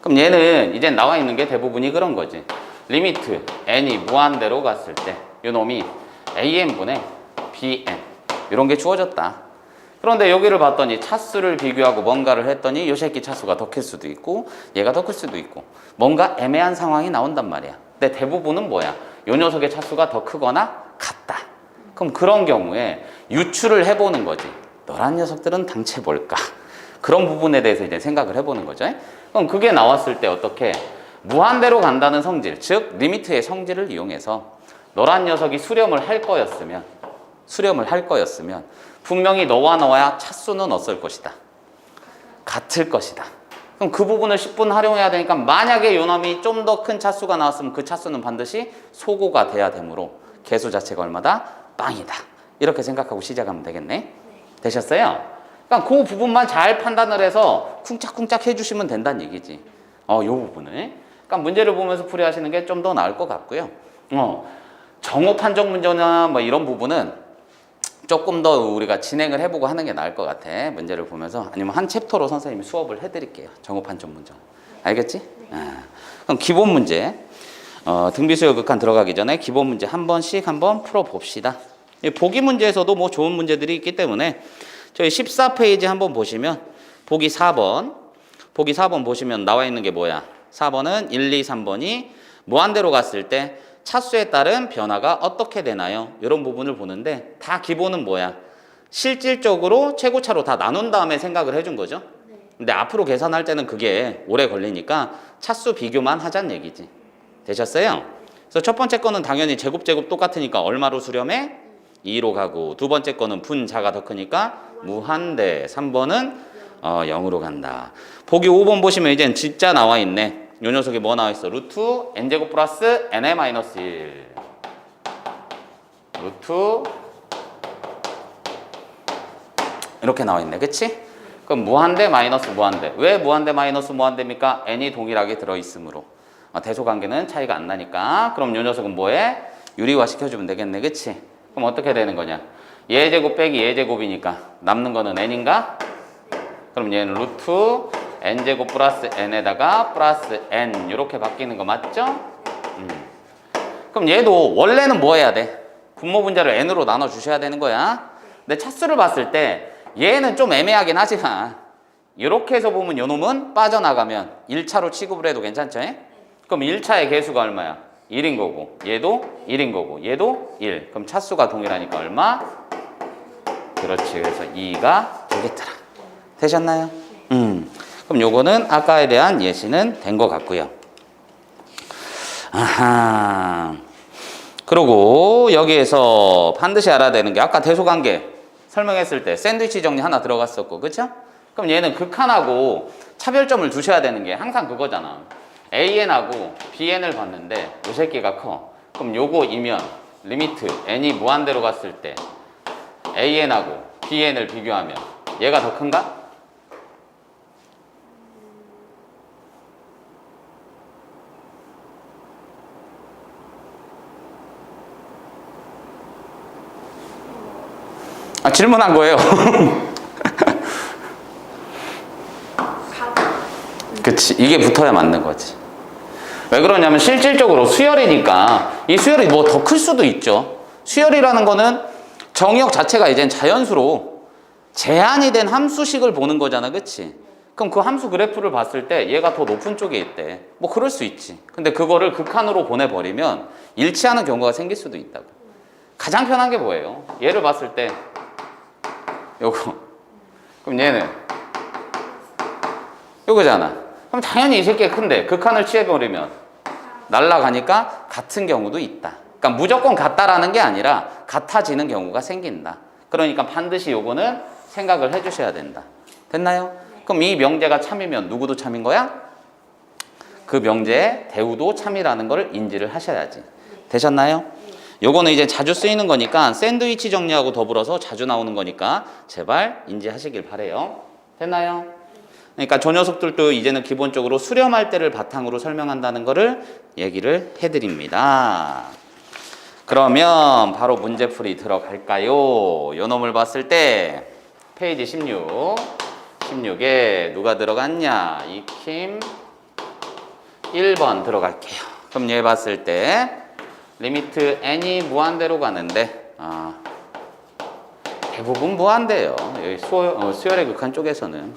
그럼 얘는 이제 나와 있는 게 대부분이 그런 거지. 리미트 n이 무한대로 갔을 때 요놈이 an분의 bn 이런 게 주어졌다. 그런데 여기를 봤더니 차수를 비교하고 뭔가를 했더니 요 새끼 차수가 더 클 수도 있고 얘가 더 클 수도 있고 뭔가 애매한 상황이 나온단 말이야. 근데 대부분은 뭐야? 요 녀석의 차수가 더 크거나 같다. 그럼 그런 경우에 유추를 해보는 거지. 너란 녀석들은 당최 뭘까? 그런 부분에 대해서 이제 생각을 해보는 거죠. 그럼 그게 나왔을 때 어떻게? 무한대로 간다는 성질, 즉 리미트의 성질을 이용해서 너란 녀석이 수렴을 할 거였으면 분명히 너와 차수는 어떨 것이다? 같을 것이다. 그럼 그 부분을 10분 활용해야 되니까 만약에 요놈이 좀 더 큰 차수가 나왔으면 그 차수는 반드시 소고가 돼야 되므로 개수 자체가 얼마다? 빵이다. 이렇게 생각하고 시작하면 되겠네. 되셨어요? 그러니까 그 부분만 잘 판단을 해서 쿵짝쿵짝 해주시면 된다는 얘기지. 요 부분을. 그러니까 문제를 보면서 풀이하시는 게 좀 더 나을 것 같고요. 정오 판정 문제나 뭐 이런 부분은 조금 더 우리가 진행을 해보고 하는 게 나을 것 같아. 문제를 보면서 아니면 한 챕터로 선생님이 수업을 해드릴게요. 정오 판정 문제. 알겠지? 그럼 기본 문제. 등비수열 극한 들어가기 전에 기본 문제 한 번씩 한번 풀어봅시다. 보기 문제에서도 뭐 좋은 문제들이 있기 때문에 저희 14페이지 한번 보시면 보기 4번 보시면 나와 있는 게 뭐야? 4번은 1, 2, 3번이 무한대로 갔을 때 차수에 따른 변화가 어떻게 되나요? 이런 부분을 보는데 다 기본은 뭐야? 실질적으로 최고차로 다 나눈 다음에 생각을 해준 거죠. 근데 앞으로 계산할 때는 그게 오래 걸리니까 차수 비교만 하자는 얘기지. 되셨어요? 그래서 첫 번째 거는 당연히 제곱 똑같으니까 얼마로 수렴해? 2로 가고 두 번째 거는 분자가 더 크니까 무한대. 3번은 0으로 간다. 보기 5번 보시면 이젠 진짜 나와 있네. 요 녀석이 뭐 나와 있어? 루트 n제곱 플러스 n의 마이너스 1. 루트 이렇게 나와 있네. 그치? 그럼 무한대 마이너스 무한대. 왜 무한대 마이너스 무한대입니까? n이 동일하게 들어있으므로. 대소관계는 차이가 안 나니까. 그럼 요 녀석은 뭐해? 유리화 시켜주면 되겠네. 그치? 그럼 어떻게 되는 거냐? 예제곱 빼기 예제곱이니까 남는 거는 n인가? 그럼 얘는 루트 n제곱 플러스 n에다가 플러스 n 이렇게 바뀌는 거 맞죠? 그럼 얘도 원래는 뭐 해야 돼? 분모 분자를 n으로 나눠 주셔야 되는 거야. 근데 차수를 봤을 때 얘는 좀 애매하긴 하지만 이렇게 해서 보면 요 놈은 빠져나가면 1차로 취급을 해도 괜찮죠? 그럼 1차의 개수가 얼마야? 1인 거고 얘도 1인 거고 얘도 1. 그럼 차수가 동일하니까 얼마? 그렇지. 그래서 2가 되겠더라. 되셨나요? 그럼 요거는 아까에 대한 예시는 된 것 같고요. 아하. 그리고 여기에서 반드시 알아야 되는 게 아까 대소관계 설명했을 때 샌드위치 정리 하나 들어갔었고, 그쵸? 그럼 얘는 극한하고 차별점을 두셔야 되는 게 항상 그거잖아. AN하고 BN을 봤는데 요 새끼가 커. 그럼 요거이면 리미트 n이 무한대로 갔을 때 AN하고 BN을 비교하면 얘가 더 큰가? 질문한 거예요. 그치. 이게 붙어야 맞는 거지. 왜 그러냐면 실질적으로 수열이니까 이 수열이 뭐 더 클 수도 있죠. 수열이라는 거는 정의역 자체가 이젠 자연수로 제한이 된 함수식을 보는 거잖아, 그치? 그럼 그 함수 그래프를 봤을 때 얘가 더 높은 쪽에 있대. 뭐 그럴 수 있지. 근데 그거를 극한으로 보내버리면 일치하는 경우가 생길 수도 있다고. 가장 편한 게 뭐예요? 얘를 봤을 때 요거. 그럼 얘는 요거잖아. 그럼 당연히 이 새끼가 큰데 극한을 취해버리면 날아가니까 같은 경우도 있다. 그러니까 무조건 같다라는 게 아니라 같아지는 경우가 생긴다. 그러니까 반드시 요거는 생각을 해주셔야 된다. 됐나요? 그럼 이 명제가 참이면 누구도 참인 거야? 그 명제의 대우도 참이라는 걸 인지를 하셔야지. 되셨나요? 요거는 이제 자주 쓰이는 거니까 샌드위치 정리하고 더불어서 자주 나오는 거니까 제발 인지하시길 바래요. 됐나요? 그러니까 저 녀석들도 이제는 기본적으로 수렴할 때를 바탕으로 설명한다는 거를 얘기를 해드립니다. 그러면 바로 문제풀이 들어갈까요? 요 놈을 봤을 때 페이지 16에 누가 들어갔냐? 익힘 1번 들어갈게요. 그럼 얘 봤을 때 리미트 n이 무한대로 가는데 대부분 무한대예요. 여기 수열의 극한 쪽에서는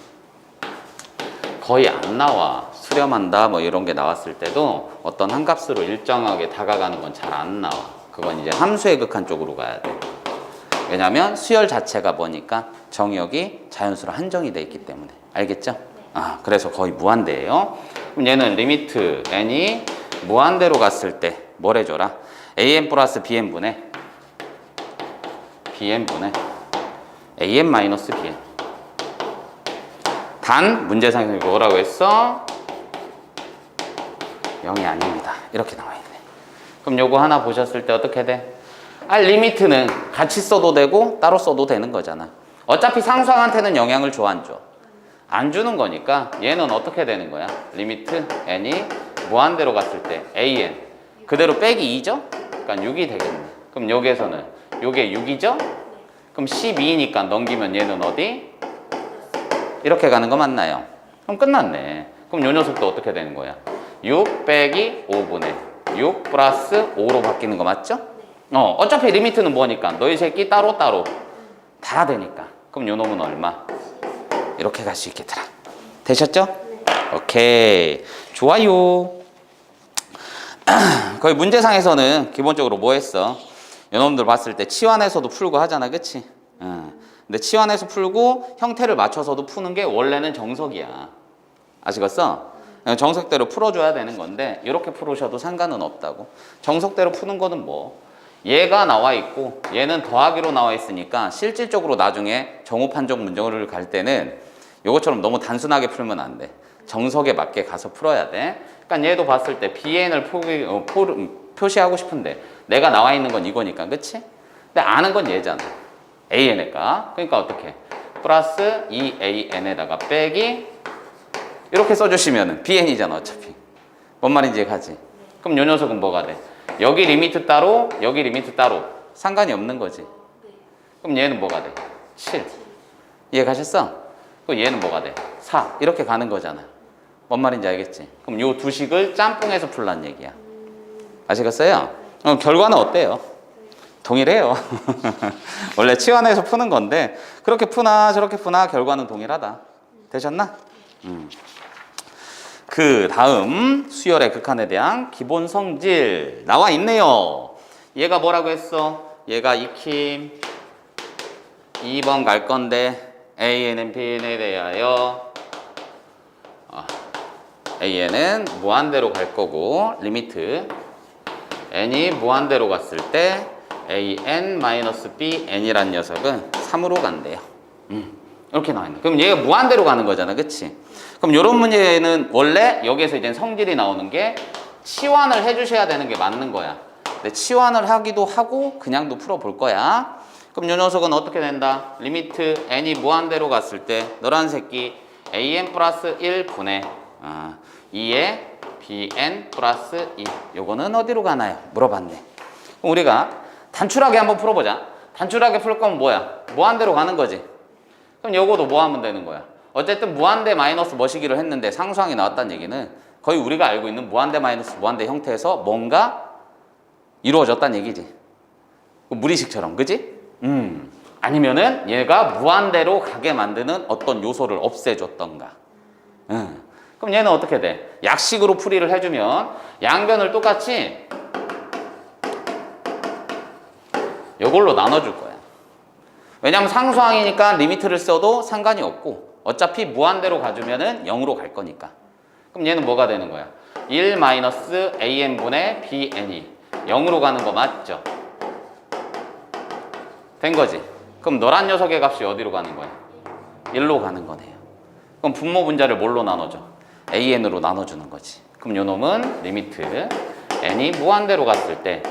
거의 안 나와. 수렴한다 뭐 이런 게 나왔을 때도 어떤 한 값으로 일정하게 다가가는 건 잘 안 나와. 그건 이제 함수의 극한 쪽으로 가야 돼. 왜냐면 수열 자체가 뭐니까 정의역이 자연수로 한정이 돼 있기 때문에. 알겠죠? 그래서 거의 무한대예요. 그럼 얘는 리미트 n이 무한대로 갔을 때 뭘 해줘라? an 플러스 bn분의 bn분의 an 마이너스 bn. 단 문제상에서 뭐라고 했어? 0이 아닙니다. 이렇게 나와 있네. 그럼 요거 하나 보셨을 때 어떻게 돼? 리미트는 같이 써도 되고 따로 써도 되는 거잖아. 어차피 상수항한테는 영향을 줘, 안 줘? 안 주는 거니까 얘는 어떻게 되는 거야? 리미트 n이 무한대로 갔을 때 an 그대로 빼기 2죠? 그러니까 6이 되겠네. 그럼 여기에서는 요게 6이죠? 그럼 12니까 넘기면 얘는 어디? 이렇게 가는 거 맞나요? 그럼 끝났네. 그럼 요 녀석도 어떻게 되는 거야? 6 빼기 5분의 6 플러스 5로 바뀌는 거 맞죠? 어차피 리미트는 뭐니까 너희 새끼 따로따로 다 되니까. 그럼 요 놈은 얼마? 이렇게 갈 수 있겠더라. 되셨죠? 오케이. 좋아요. 거의 문제상에서는 기본적으로 뭐 했어? 요 놈들 봤을 때 치환해서도 풀고 하잖아, 그치? 근데 치환해서 풀고 형태를 맞춰서도 푸는 게 원래는 정석이야. 아시겠어? 정석대로 풀어줘야 되는 건데 이렇게 풀으셔도 상관은 없다고. 정석대로 푸는 거는 뭐? 얘가 나와 있고 얘는 더하기로 나와 있으니까 실질적으로 나중에 정오 판정 문제를 갈 때는 이것처럼 너무 단순하게 풀면 안 돼. 정석에 맞게 가서 풀어야 돼. 그러니까 얘도 봤을 때 bn을 표시하고 싶은데 내가 나와 있는 건 이거니까, 그치? 근데 아는 건 얘잖아. an의 값. 그러니까 어떻게? 플러스 2an에다가 빼기 이렇게 써주시면은 bn이잖아, 어차피. 뭔 말인지 가지? 그럼 요 녀석은 뭐가 돼? 여기 리미트 따로, 여기 리미트 따로. 상관이 없는 거지. 그럼 얘는 뭐가 돼? 7. 이해 가셨어? 그럼 얘는 뭐가 돼? 4. 이렇게 가는 거잖아. 뭔 말인지 알겠지? 그럼 요 두 식을 짬뽕해서 풀란 얘기야. 아시겠어요? 결과는 어때요? 동일해요. 원래 치환해서 푸는 건데 그렇게 푸나 저렇게 푸나 결과는 동일하다. 되셨나? 그 다음 수열의 극한에 대한 기본 성질 나와 있네요. 얘가 뭐라고 했어? 얘가 익힘 2번 갈 건데 AN은 BN에 대하여 AN은 무한대로 갈 거고 리미트 n이 무한대로 갔을 때 AN-BN이란 녀석은 3으로 간대요. 이렇게 나와 있네. 그럼 얘가 무한대로 가는 거잖아, 그치? 그럼 이런 문제는 원래 여기에서 이제 성질이 나오는 게 치환을 해주셔야 되는 게 맞는 거야. 근데 치환을 하기도 하고 그냥도 풀어볼 거야. 그럼 이 녀석은 어떻게 된다? 리미트 n이 무한대로 갔을 때 너란 새끼 an 플러스 1분의 2에 bn 플러스 2 요거는 어디로 가나요? 물어봤네. 그럼 우리가 단출하게 한번 풀어보자. 단출하게 풀 거면 뭐야? 무한대로 가는 거지. 그럼 요거도 뭐 하면 되는 거야? 어쨌든 무한대 마이너스 뭐시기로 했는데 상수항이 나왔다는 얘기는 거의 우리가 알고 있는 무한대 마이너스 무한대 형태에서 뭔가 이루어졌다는 얘기지. 무리식처럼, 그지? 아니면은 얘가 무한대로 가게 만드는 어떤 요소를 없애줬던가. 그럼 얘는 어떻게 돼? 약식으로 풀이를 해주면 양변을 똑같이 이걸로 나눠줄 거야. 왜냐면 상수항이니까 리미트를 써도 상관이 없고 어차피 무한대로 가주면은 0으로 갈 거니까. 그럼 얘는 뭐가 되는 거야? 1 마이너스 AN분의 BN이 0으로 가는 거 맞죠? 된 거지? 그럼 노란 녀석의 값이 어디로 가는 거야? 1로 가는 거네요. 그럼 분모 분자를 뭘로 나눠줘? AN으로 나눠주는 거지. 그럼 요 놈은 리미트 n이 무한대로 갔을 때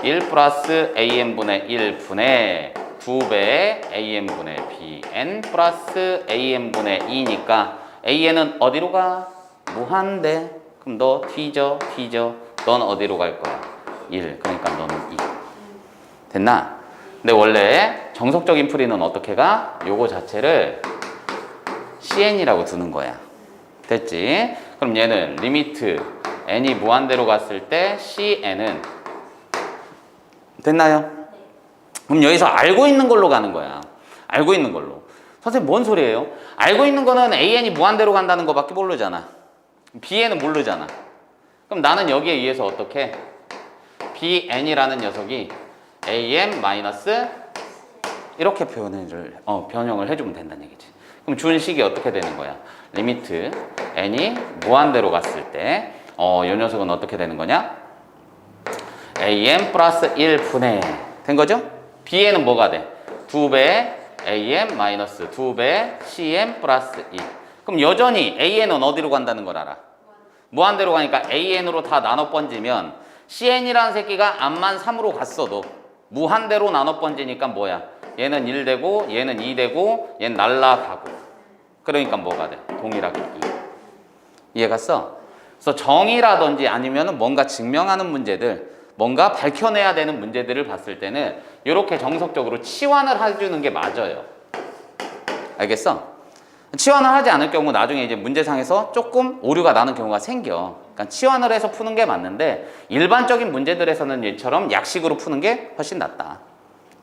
1 플러스 AN분의 1분의 2배의 AN분의 BN 플러스 AN분의 2니까 AN은 어디로 가? 무한대. 그럼 너 뒤져. 넌 어디로 갈 거야? 1. 그러니까 너는 2. 됐나? 근데 원래 정석적인 풀이는 어떻게 가? 요거 자체를 CN이라고 두는 거야. 됐지? 그럼 얘는 리미트 n이 무한대로 갔을 때 CN은 됐나요? 그럼 여기서 알고 있는 걸로 가는 거야. 알고 있는 걸로. 선생님 뭔 소리예요? 알고 있는 거는 AN이 무한대로 간다는 거밖에 모르잖아. BN은 모르잖아. 그럼 나는 여기에 의해서 어떻게? BN이라는 녀석이 AN 마이너스 이렇게 변형을 해주면 된다는 얘기지. 그럼 준 식이 어떻게 되는 거야? 리미트 n이 무한대로 갔을 때 이 녀석은 어떻게 되는 거냐? an 플러스 1분의 된 거죠? bn은 뭐가 돼? 2배 an 마이너스 2배 cn 플러스 2. 그럼 여전히 an은 어디로 간다는 걸 알아? 무한대로 가니까 an으로 다 나눠 번지면 cn이라는 새끼가 암만 3으로 갔어도 무한대로 나눠 번지니까 뭐야? 얘는 1 되고 얘는 2 되고 얘는 날라가고 그러니까 뭐가 돼? 동일하게 2. 이해갔어? 그래서 정의라든지 아니면 뭔가 증명하는 문제들 뭔가 밝혀내야 되는 문제들을 봤을 때는 이렇게 정석적으로 치환을 해주는 게 맞아요. 알겠어? 치환을 하지 않을 경우 나중에 이제 문제상에서 조금 오류가 나는 경우가 생겨. 그러니까 치환을 해서 푸는 게 맞는데 일반적인 문제들에서는 얘처럼 약식으로 푸는 게 훨씬 낫다.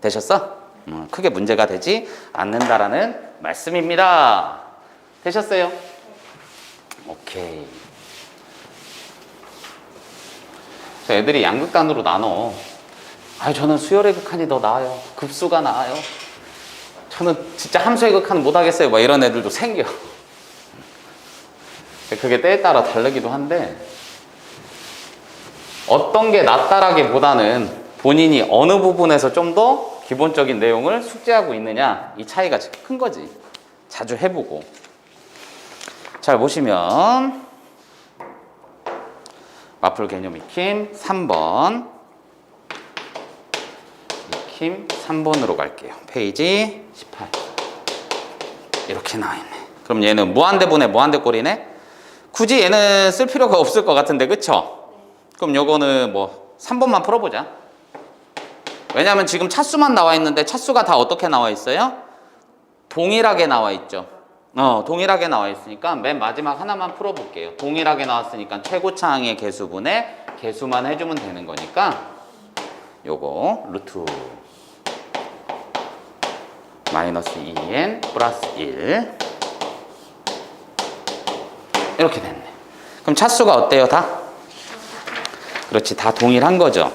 되셨어? 크게 문제가 되지 않는다라는 말씀입니다. 되셨어요? 오케이. 애들이 양극단으로 나눠. 저는 수열의 극한이 더 나아요. 급수가 나아요. 저는 진짜 함수의 극한은 못하겠어요. 막 이런 애들도 생겨. 그게 때에 따라 다르기도 한데 어떤 게 낫다라기보다는 본인이 어느 부분에서 좀 더 기본적인 내용을 숙지하고 있느냐 이 차이가 큰 거지. 자주 해보고. 잘 보시면 마플 개념 익힘 3번 익힘 3번으로 갈게요. 페이지 18 이렇게 나와있네. 그럼 얘는 무한대분의 무한대꼴이네. 굳이 얘는 쓸 필요가 없을 것 같은데 그쵸? 그럼 요거는 뭐 3번만 풀어보자. 왜냐하면 지금 차수만 나와 있는데 차수가 다 어떻게 나와 있어요? 동일하게 나와 있죠. 동일하게 나와 있으니까 맨 마지막 하나만 풀어볼게요. 동일하게 나왔으니까 최고차항의 개수분의 개수만 해주면 되는 거니까 요거 루트 마이너스 2n 플러스 1 이렇게 됐네. 그럼 차수가 어때요? 다? 그렇지, 다 동일한 거죠.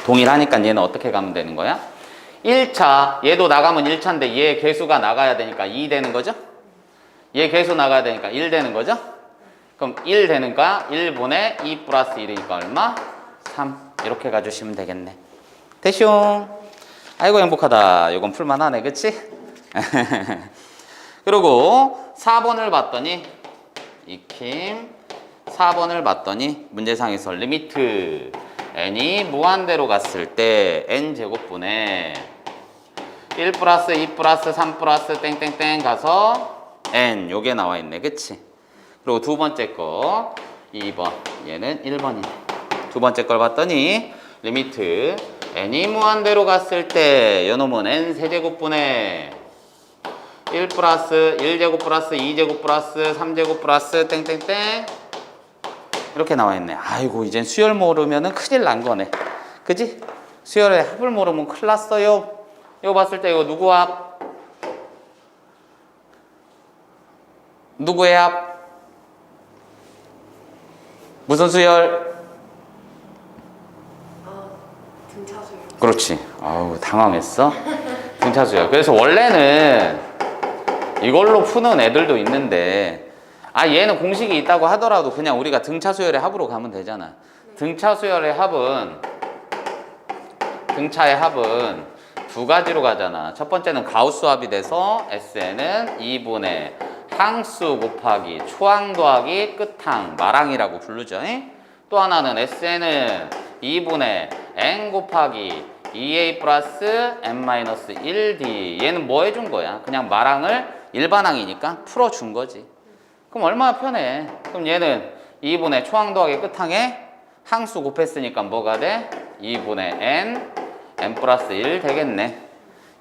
동일하니까 얘는 어떻게 가면 되는 거야? 1차, 얘도 나가면 1차인데 얘 개수가 나가야 되니까 2 되는 거죠? 얘 개수 나가야 되니까 1 되는 거죠? 그럼 1 되니까 1분의 2 플러스 1이니까 얼마? 3 이렇게 가주시면 되겠네. 됐쇼? 아이고 행복하다. 이건 풀만하네, 그치? 그리고 4번을 봤더니 익힘 4번을 봤더니 문제상에서 리미트 n이 무한대로 갔을 때 n제곱분의 1 플러스 2 플러스 3 플러스 땡땡땡 가서 n 요게 나와 있네, 그치? 그리고 두 번째 거 2번 얘는 1번이네. 두 번째 걸 봤더니 리미트 n이 무한대로 갔을 때 요놈은 n 세제곱분의 1 플러스 1제곱 플러스 2제곱 플러스 3제곱 플러스 땡땡땡 이렇게 나와 있네. 아이고 이젠 수열 모르면은 큰일 난 거네. 그지? 수열의 합을 모르면 큰일 났어요. 이거 봤을 때 이거 누구 합? 누구의 합? 무슨 수열? 등차수열. 그렇지. 아우 당황했어. 등차수열. 그래서 원래는 이걸로 푸는 애들도 있는데 얘는 공식이 있다고 하더라도 그냥 우리가 등차수열의 합으로 가면 되잖아. 등차수열의 합은 등차의 합은 두 가지로 가잖아. 첫 번째는 가우스 합이 돼서 SN은 2분의 항수 곱하기 초항 더하기 끝항 마랑이라고 부르죠. 또 하나는 SN은 2분의 N 곱하기 2A 플러스 N-1D. 얘는 뭐 해준 거야? 그냥 마랑을 일반항이니까 풀어준 거지. 그럼 얼마나 편해? 그럼 얘는 2분의 초항 더하기 끝항에 항수 곱했으니까 뭐가 돼? 2분의 N 플러스 1 되겠네.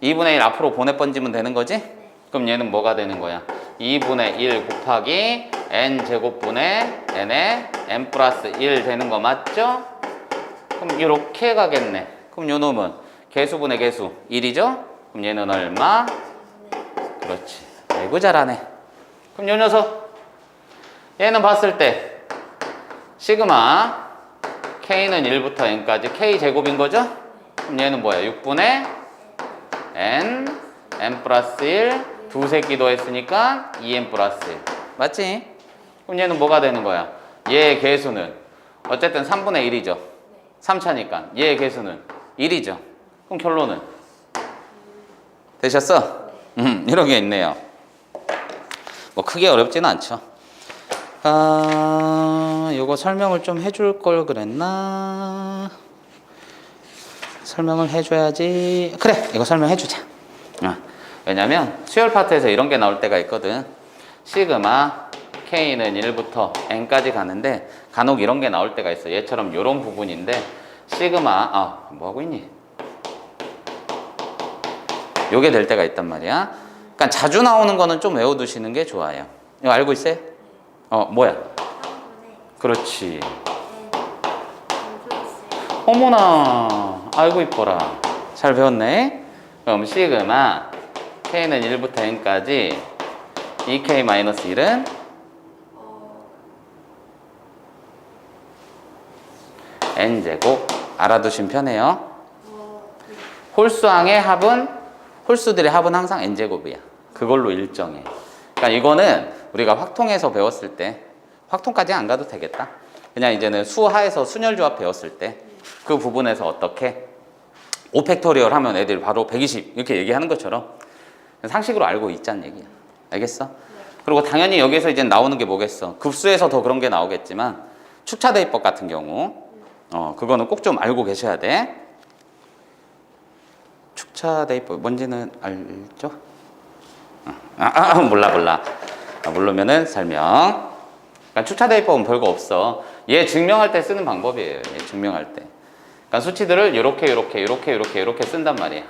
2분의 1 앞으로 보내번지면 되는 거지? 그럼 얘는 뭐가 되는 거야? 2분의 1 곱하기 N 제곱분의 N에 N 플러스 1 되는 거 맞죠? 그럼 이렇게 가겠네. 그럼 요 놈은 개수분의 개수 1이죠? 그럼 얘는 얼마? 그렇지. 아이고 잘하네. 그럼 요 녀석 얘는 봤을 때 시그마 K는 1부터 N까지 K 제곱인 거죠? 그럼 얘는 뭐야? 6분의 N 플러스 1 두세 끼도 했으니까 2N 플러스 1 맞지? 그럼 얘는 뭐가 되는 거야? 얘의 개수는 어쨌든 3분의 1이죠 3차니까 얘의 개수는 1이죠 그럼 결론은? 되셨어? 이런 게 있네요. 뭐 크게 어렵지는 않죠. 요거 설명을 좀 해줄 걸 그랬나? 설명을 해줘야지. 그래, 이거 설명해주자. 왜냐면 수열 파트에서 이런 게 나올 때가 있거든. 시그마 K는 1부터 N까지 가는데 간혹 이런 게 나올 때가 있어. 얘처럼 이런 부분인데 시그마 뭐 하고 있니? 요게 될 때가 있단 말이야. 그러니까 자주 나오는 거는 좀 외워두시는 게 좋아요. 이거 알고 있어요? 뭐야? 그렇지. 어머나, 아이고 이뻐라. 잘 배웠네. 그럼 시그마 K는 1부터 N까지 2K-1은 N제곱. 알아두시면 편해요. 홀수항의 합은 홀수들의 합은 항상 N제곱이야. 그걸로 일정해. 그러니까 이거는 우리가 확통에서 배웠을 때 확통까지 안 가도 되겠다. 그냥 이제는 수하에서 순열조합 배웠을 때 그 부분에서 어떻게 5팩토리얼 하면 애들 바로 120 이렇게 얘기하는 것처럼 상식으로 알고 있자는 얘기야. 알겠어? 그리고 당연히 여기서 이제 나오는 게 뭐겠어? 급수에서 더 그런 게 나오겠지만 축차대입법 같은 경우 그거는 꼭 좀 알고 계셔야 돼. 축차대입법 뭔지는 알죠? 몰라. 모르면은 설명. 그러니까 축차대입법은 별거 없어. 얘 증명할 때 쓰는 방법이에요. 얘 증명할 때. 그러니까 수치들을 이렇게 쓴단 말이야.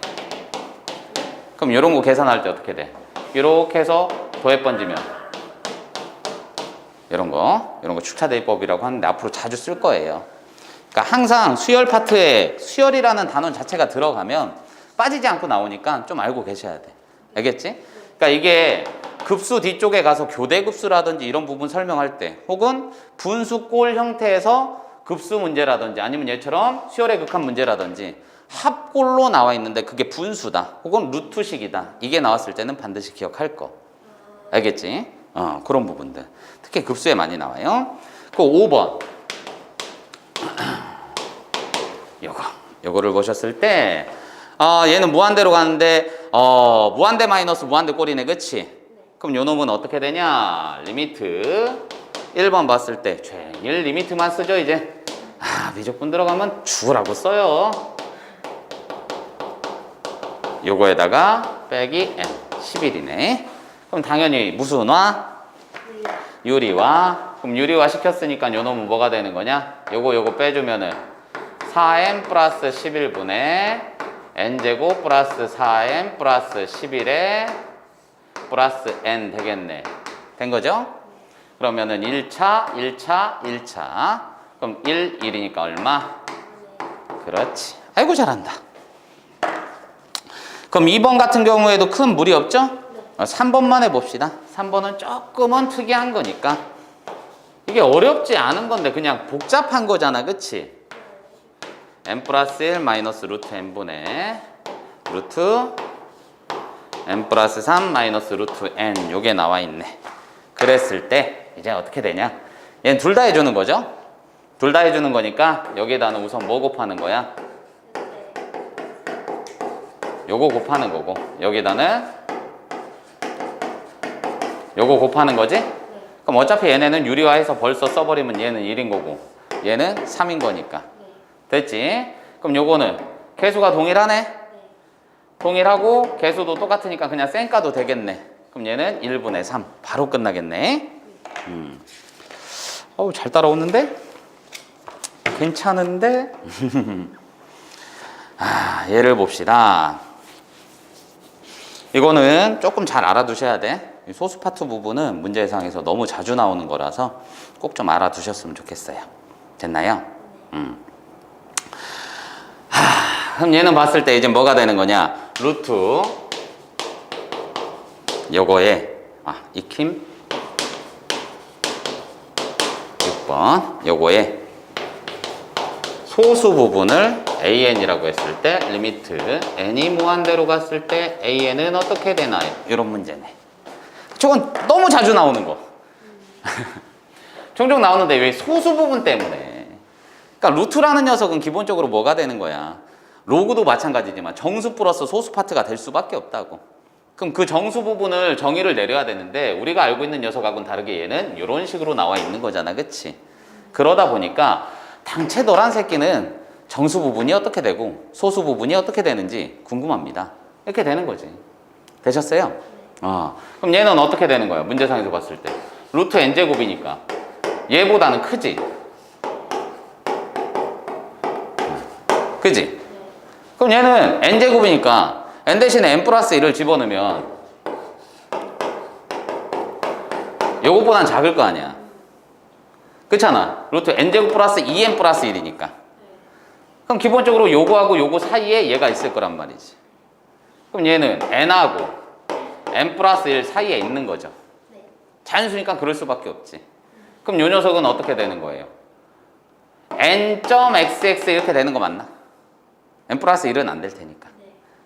그럼 이런 거 계산할 때 어떻게 돼? 이렇게 해서 더해 번지면 이런 거 축차대입법이라고 하는데 앞으로 자주 쓸 거예요. 그러니까 항상 수열 파트에 수열이라는 단원 자체가 들어가면 빠지지 않고 나오니까 좀 알고 계셔야 돼. 알겠지? 그러니까 이게 급수 뒤쪽에 가서 교대급수라든지 이런 부분 설명할 때 혹은 분수꼴 형태에서 급수 문제라든지 아니면 얘처럼 수열의 극한 문제라든지 합꼴로 나와 있는데 그게 분수다 혹은 루트식이다 이게 나왔을 때는 반드시 기억할 거. 알겠지? 그런 부분들 특히 급수에 많이 나와요. 그 5번 요거를 보셨을 때 얘는 무한대로 가는데 무한대 마이너스 무한대 꼴이네. 그치? 그럼 요 놈은 어떻게 되냐? 리미트 1번 봤을 때 쟁일 리미트만 쓰죠 이제. 미적분 들어가면 죽으라고 써요. 요거에다가 빼기 n 11이네. 그럼 당연히 무슨 화? 유리화. 그럼 유리화 시켰으니까 요 놈은 뭐가 되는 거냐? 요거 빼주면은 4n 플러스 11분의 n제곱 플러스 4n 플러스 11에 플러스 n 되겠네. 된 거죠? 그러면은 1차. 그럼 1이니까 얼마? 그렇지. 아이고 잘한다. 그럼 2번 같은 경우에도 큰 무리 없죠? 네. 3번만 해봅시다. 3번은 조금은 특이한 거니까. 이게 어렵지 않은 건데 그냥 복잡한 거잖아, 그치? n 플러스 1 마이너스 루트 n분의 루트 n 플러스 3 마이너스 루트 n 요게 나와 있네. 그랬을 때 이제 어떻게 되냐? 얘는 둘 다 해주는 거죠? 둘 다 해주는 거니까 여기에다는 우선 뭐 곱하는 거야? 요거 곱하는 거고 여기다는 요거 곱하는 거지? 그럼 어차피 얘네는 유리화해서 벌써 써버리면 얘는 1인 거고 얘는 3인 거니까 됐지? 그럼 요거는 개수가 동일하네? 동일하고 개수도 똑같으니까 그냥 쌩까도 되겠네. 그럼 얘는 1분의 3 바로 끝나겠네. 어우 잘 따라오는데? 괜찮은데? 얘를 봅시다. 이거는 조금 잘 알아두셔야 돼. 소수 파트 부분은 문제 예상에서 너무 자주 나오는 거라서 꼭 좀 알아두셨으면 좋겠어요. 됐나요? 그럼 얘는 봤을 때 이제 뭐가 되는 거냐? 루트 요거에 익힘 6번 요거에 소수 부분을 an이라고 했을 때 리미트 n이 무한대로 갔을 때 an은 어떻게 되나요? 이런 문제네. 저건 너무 자주 나오는 거. 종종 나오는데 왜 소수 부분 때문에. 그러니까 루트라는 녀석은 기본적으로 뭐가 되는 거야? 로그도 마찬가지지만 정수 플러스 소수 파트가 될 수밖에 없다고. 그럼 그 정수 부분을 정의를 내려야 되는데 우리가 알고 있는 녀석하고는 다르게 얘는 이런 식으로 나와 있는 거잖아, 그치? 그러다 보니까 당최 너란 새끼는 정수 부분이 어떻게 되고 소수 부분이 어떻게 되는지 궁금합니다. 이렇게 되는 거지. 되셨어요? 그럼 얘는 어떻게 되는 거야? 문제상에서 봤을 때 루트 n제곱이니까 얘보다는 크지? 그지? 그럼 얘는 n제곱이니까 n 대신에 n 플러스 1을 집어넣으면 요것보단 작을 거 아니야. 그렇잖아. 루트 n제곱 플러스 2n 플러스 1이니까. 그럼 기본적으로 요거하고 요거 사이에 얘가 있을 거란 말이지. 그럼 얘는 n하고 n 플러스 1 사이에 있는 거죠. 자연수니까 그럴 수밖에 없지. 그럼 요 녀석은 어떻게 되는 거예요? n.xx 이렇게 되는 거 맞나? n 플러스 1은 안 될 테니까.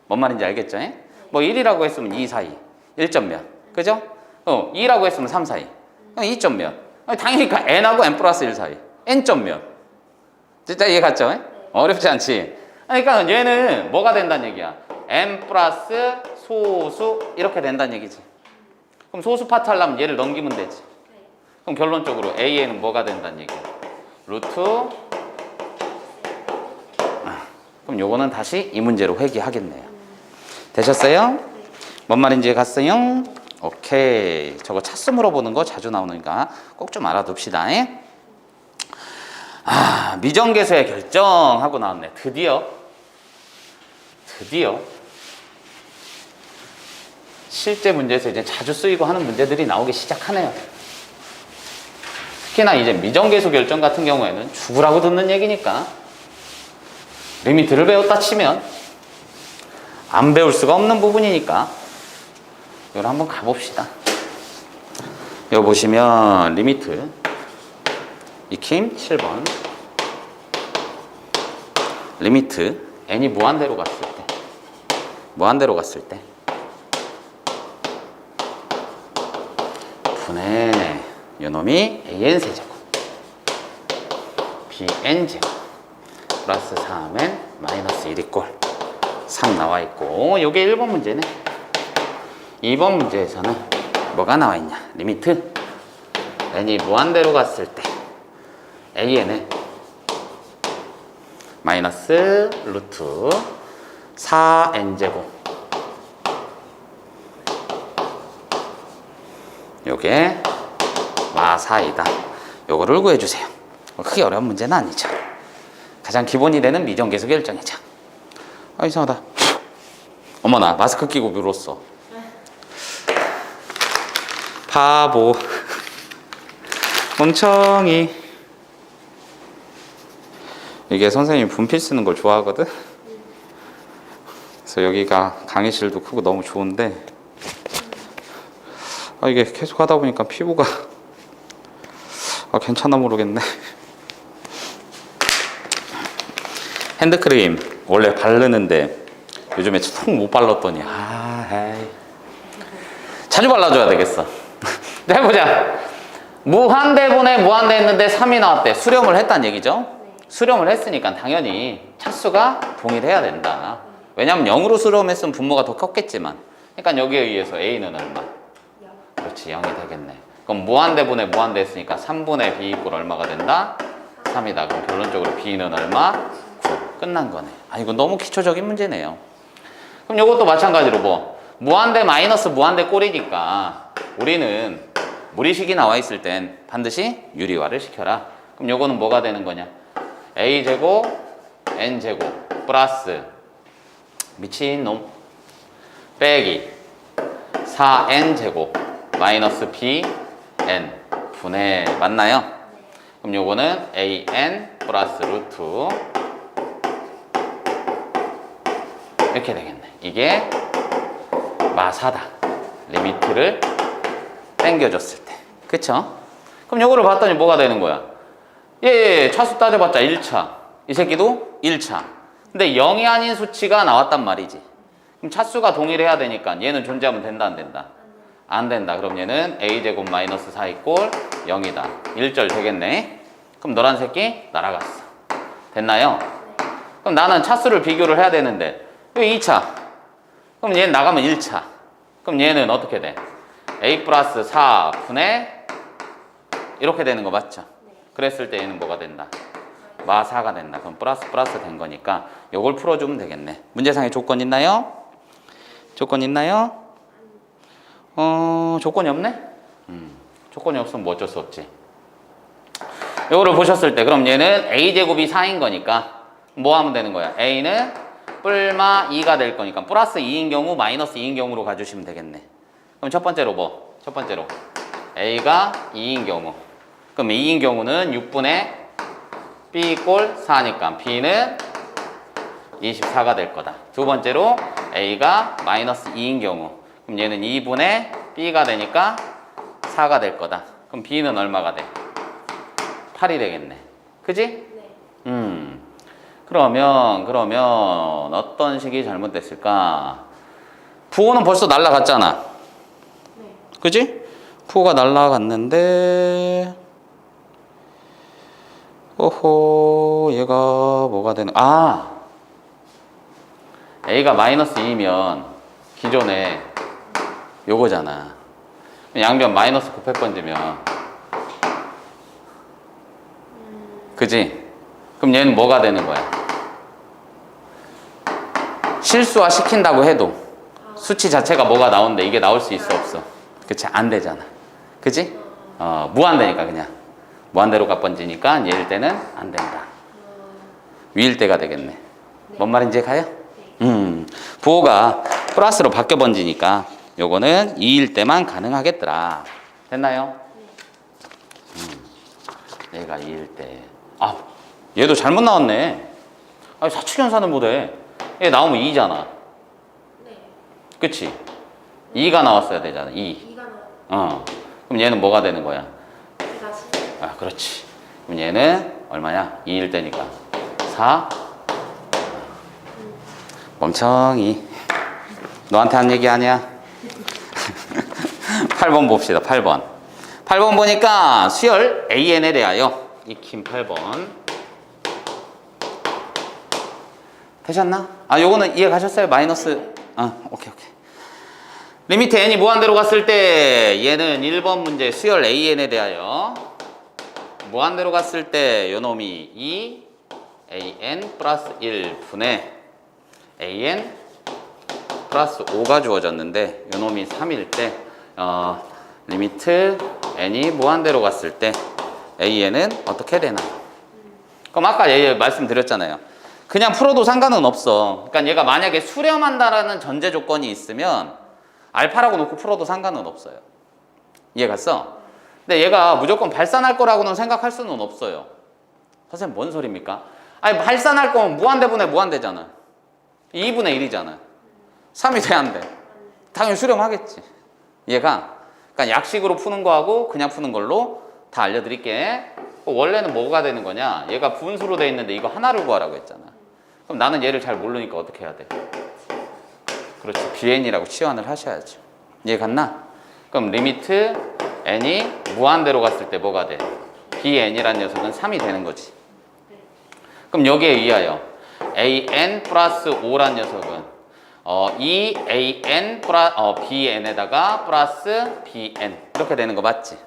뭔 말인지 알겠죠? 뭐 1이라고 했으면 2 사이 1점 몇 그죠? 2라고 했으면 3 사이 2점 몇 당연히 n하고 n 플러스 1 사이 n점 몇 진짜 이해 갔죠? 어렵지 않지? 그러니까 얘는 뭐가 된다는 얘기야? n 플러스 소수 이렇게 된다는 얘기지. 그럼 소수 파트 하려면 얘를 넘기면 되지. 그럼 결론적으로 a에는 뭐가 된다는 얘기야? 루트 그럼 요거는 다시 이 문제로 회귀하겠네요. 되셨어요? 뭔 말인지 갔어요? 오케이. 저거 차수 물어보는 거 자주 나오니까 꼭 좀 알아둡시다. 미정계수의 결정하고 나왔네. 드디어 실제 문제에서 이제 자주 쓰이고 하는 문제들이 나오기 시작하네요. 특히나 이제 미정계수 결정 같은 경우에는 죽으라고 듣는 얘기니까 리미트를 배웠다 치면 안 배울 수가 없는 부분이니까 이걸 한번 가봅시다. 여기 보시면 리미트 익힘 7번 리미트 n이 무한대로 갔을 때 분의 요놈이 an 세제곱 bn 제곱 플러스 3n 마이너스 1 이꼴 3 나와 있고 요게 1번 문제네. 2번 문제에서는 뭐가 나와 있냐? 리미트 n이 무한대로 갔을 때 an은 마이너스 루트 4n 제곱 요게 마4이다. 요거를 구해주세요. 크게 어려운 문제는 아니죠. 가장 기본이 되는 미정계수 결정이죠. 이상하다. 어머나 마스크 끼고 물었어. 바보 멍청이. 이게 선생님이 분필 쓰는 걸 좋아하거든. 그래서 여기가 강의실도 크고 너무 좋은데 이게 계속 하다 보니까 피부가 괜찮아 모르겠네. 핸드크림 원래 바르는데 요즘에 통 못 발랐더니 에이. 자주 발라줘야 되겠어. 해보자. 무한대분에 무한대 했는데 3이 나왔대. 수렴을 했단 얘기죠. 수렴을 했으니까 당연히 차수가 동일해야 된다. 왜냐면 0으로 수렴했으면 분모가 더 컸겠지만, 그러니까 여기에 의해서 A는 얼마? 그렇지, 0이 되겠네. 그럼 무한대분에 무한대 했으니까 3분의 B 이꼴 얼마가 된다? 3이다. 그럼 결론적으로 B는 얼마? 9. 끝난 거네. 이거 너무 기초적인 문제네요. 그럼 이것도 마찬가지로 무한대 마이너스 무한대 꼴이니까 우리는 무리식이 나와 있을 땐 반드시 유리화를 시켜라. 그럼 요거는 뭐가 되는 거냐? A제곱 N제곱 플러스 미친놈 빼기 4N제곱 마이너스 BN 분의 맞나요? 그럼 요거는 AN 플러스 루트 이렇게 되겠네. 이게 마사다. 리미트를 당겨줬을 때. 그쵸? 그럼 요거를 봤더니 뭐가 되는 거야? 차수 따져봤자 1차. 이 새끼도 1차. 근데 0이 아닌 수치가 나왔단 말이지. 그럼 차수가 동일해야 되니까 얘는 존재하면 된다, 안 된다? 안 된다. 그럼 얘는 A제곱 마이너스 4 이꼴 0이다. 1절 되겠네. 그럼 너란 새끼 날아갔어. 됐나요? 그럼 나는 차수를 비교를 해야 되는데 왜 2차? 그럼 얘는 나가면 1차. 그럼 얘는 어떻게 돼? A 플러스 4분의 이렇게 되는 거 맞죠? 그랬을 때 얘는 뭐가 된다? 마4가 된다. 그럼 플러스 된 거니까 요걸 풀어주면 되겠네. 문제상에 조건 있나요? 조건 있나요? 조건이 없네? 조건이 없으면 뭐 어쩔 수 없지. 요거를 보셨을 때 그럼 얘는 A제곱이 4인 거니까 뭐 하면 되는 거야? A는 뿔마 2가 될 거니까 플러스 2인 경우 마이너스 2인 경우로 가주시면 되겠네. 그럼 첫 번째로 첫 번째로 A가 2인 경우. 그럼 2인 경우는 6분의 B 꼴 4니까 B는 24가 될 거다. 두 번째로 A가 마이너스 2인 경우. 그럼 얘는 2분의 B가 되니까 4가 될 거다. 그럼 B는 얼마가 돼? 8이 되겠네. 그지? 네. 그러면 어떤 식이 잘못됐을까? 부호는 벌써 날라갔잖아. 네. 그지? 부호가 날라갔는데 얘가 뭐가 되는 A가 마이너스 2면 기존에 요거잖아. 양변 마이너스 곱해 번지면 그지? 그럼 얘는 뭐가 되는 거야? 실수화 시킨다고 해도 수치 자체가 뭐가 나오는데 이게 나올 수 있어 없어? 그치? 안 되잖아. 그지? 무한대니까 그냥 무한대로 값번지니까 얘일 때는 안 된다. 위일 때가 되겠네. 뭔 말인지 가요? 부호가 플러스로 바뀌어 번지니까 요거는 2일 때만 가능하겠더라. 됐나요? 얘가 2일 때. 얘도 잘못 나왔네. 사칙연산을 못해. 얘 나오면 2잖아. 네. 그치? 2가 나왔어야 되잖아. 2. 2가 나와요. 그럼 얘는 뭐가 되는 거야? 2다시. 그렇지. 그럼 얘는 얼마냐? 2일 때니까 4. 멍청이. 너한테 한 얘기 아니야? 8번 봅시다. 8번. 8번 보니까 수열 AN에 대하여 익힌 8번. 되셨나? 요거는 이해 가셨어요? 마이너스. 오케이. 리미트 n이 무한대로 갔을 때 얘는 1번 문제 수열 AN에 대하여 무한대로 갔을 때 요놈이 2 AN 플러스 1분의 AN 플러스 5가 주어졌는데 요놈이 3일 때 리미트 n이 무한대로 갔을 때 AN은 어떻게 되나? 그럼 아까 말씀드렸잖아요. 그냥 풀어도 상관은 없어. 그러니까 얘가 만약에 수렴한다라는 전제 조건이 있으면 알파라고 놓고 풀어도 상관은 없어요. 이해 갔어? 근데 얘가 무조건 발산할 거라고는 생각할 수는 없어요. 선생님 뭔 소리입니까? 발산할 거면 무한대분의 무한대잖아. 2분의 1이잖아. 3이 돼야 안 돼? 당연히 수렴하겠지. 얘가 그러니까 약식으로 푸는 거하고 그냥 푸는 걸로 다 알려드릴게. 원래는 뭐가 되는 거냐? 얘가 분수로 돼 있는데 이거 하나를 구하라고 했잖아. 그럼 나는 얘를 잘 모르니까 어떻게 해야 돼? 그렇지. bn이라고 치환을 하셔야죠. 이해 갔나? 그럼 리미트 n이 무한대로 갔을 때 뭐가 돼? bn이라는 녀석은 3이 되는 거지. 그럼 여기에 의하여 an 플러스 5란 녀석은 이 an bn에다가 플러스 bn 이렇게 되는 거 맞지?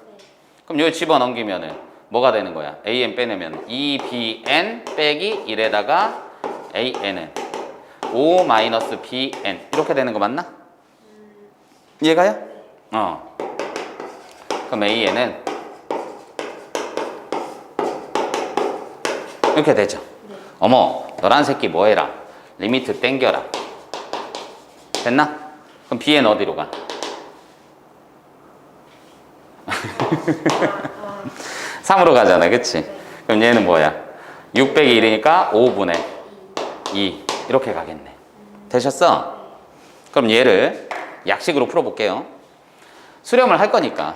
그럼 여기 집어넘기면은 뭐가 되는 거야? an 빼내면 2bn 빼기 1에다가 an은 5 마이너스 bn 이렇게 되는 거 맞나? 이해가요? 그럼 an은 이렇게 되죠. 어머, 너란 새끼 뭐 해라? 리미트 땡겨라. 됐나? 그럼 bn 어디로 가? 3으로 가잖아, 그치? 그럼 얘는 뭐야? 6 빼기 1이니까 5분의 2 이렇게 가겠네. 되셨어? 그럼 얘를 약식으로 풀어볼게요. 수렴을 할 거니까.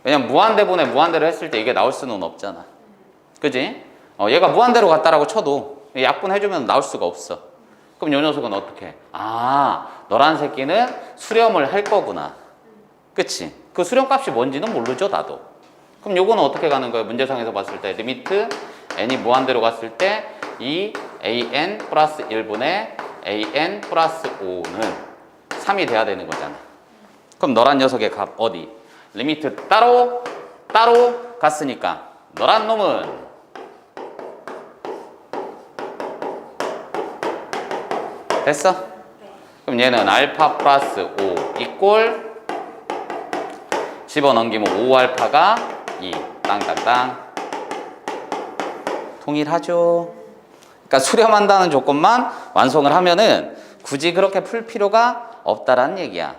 왜냐면 무한대분의 무한대로 했을 때 이게 나올 수는 없잖아. 그지? 얘가 무한대로 갔다라고 쳐도 약분해주면 나올 수가 없어. 그럼 요 녀석은 어떻게? 너란 새끼는 수렴을 할 거구나. 그치? 그 수렴값이 뭔지는 모르죠, 나도. 그럼 요거는 어떻게 가는 거예요? 문제상에서 봤을 때 리미트 n이 무한대로 갔을 때 이 an 플러스 1분의 an 플러스 5는 3이 돼야 되는 거잖아. 그럼 너란 녀석의 값 어디? 리미트 따로 갔으니까 너란 놈은 됐어? 그럼 얘는 알파 플러스 5 이꼴 집어넘기면 5알파가 2 땅땅땅 통일하죠. 그러니까 수렴한다는 조건만 완성을 하면은 굳이 그렇게 풀 필요가 없다라는 얘기야.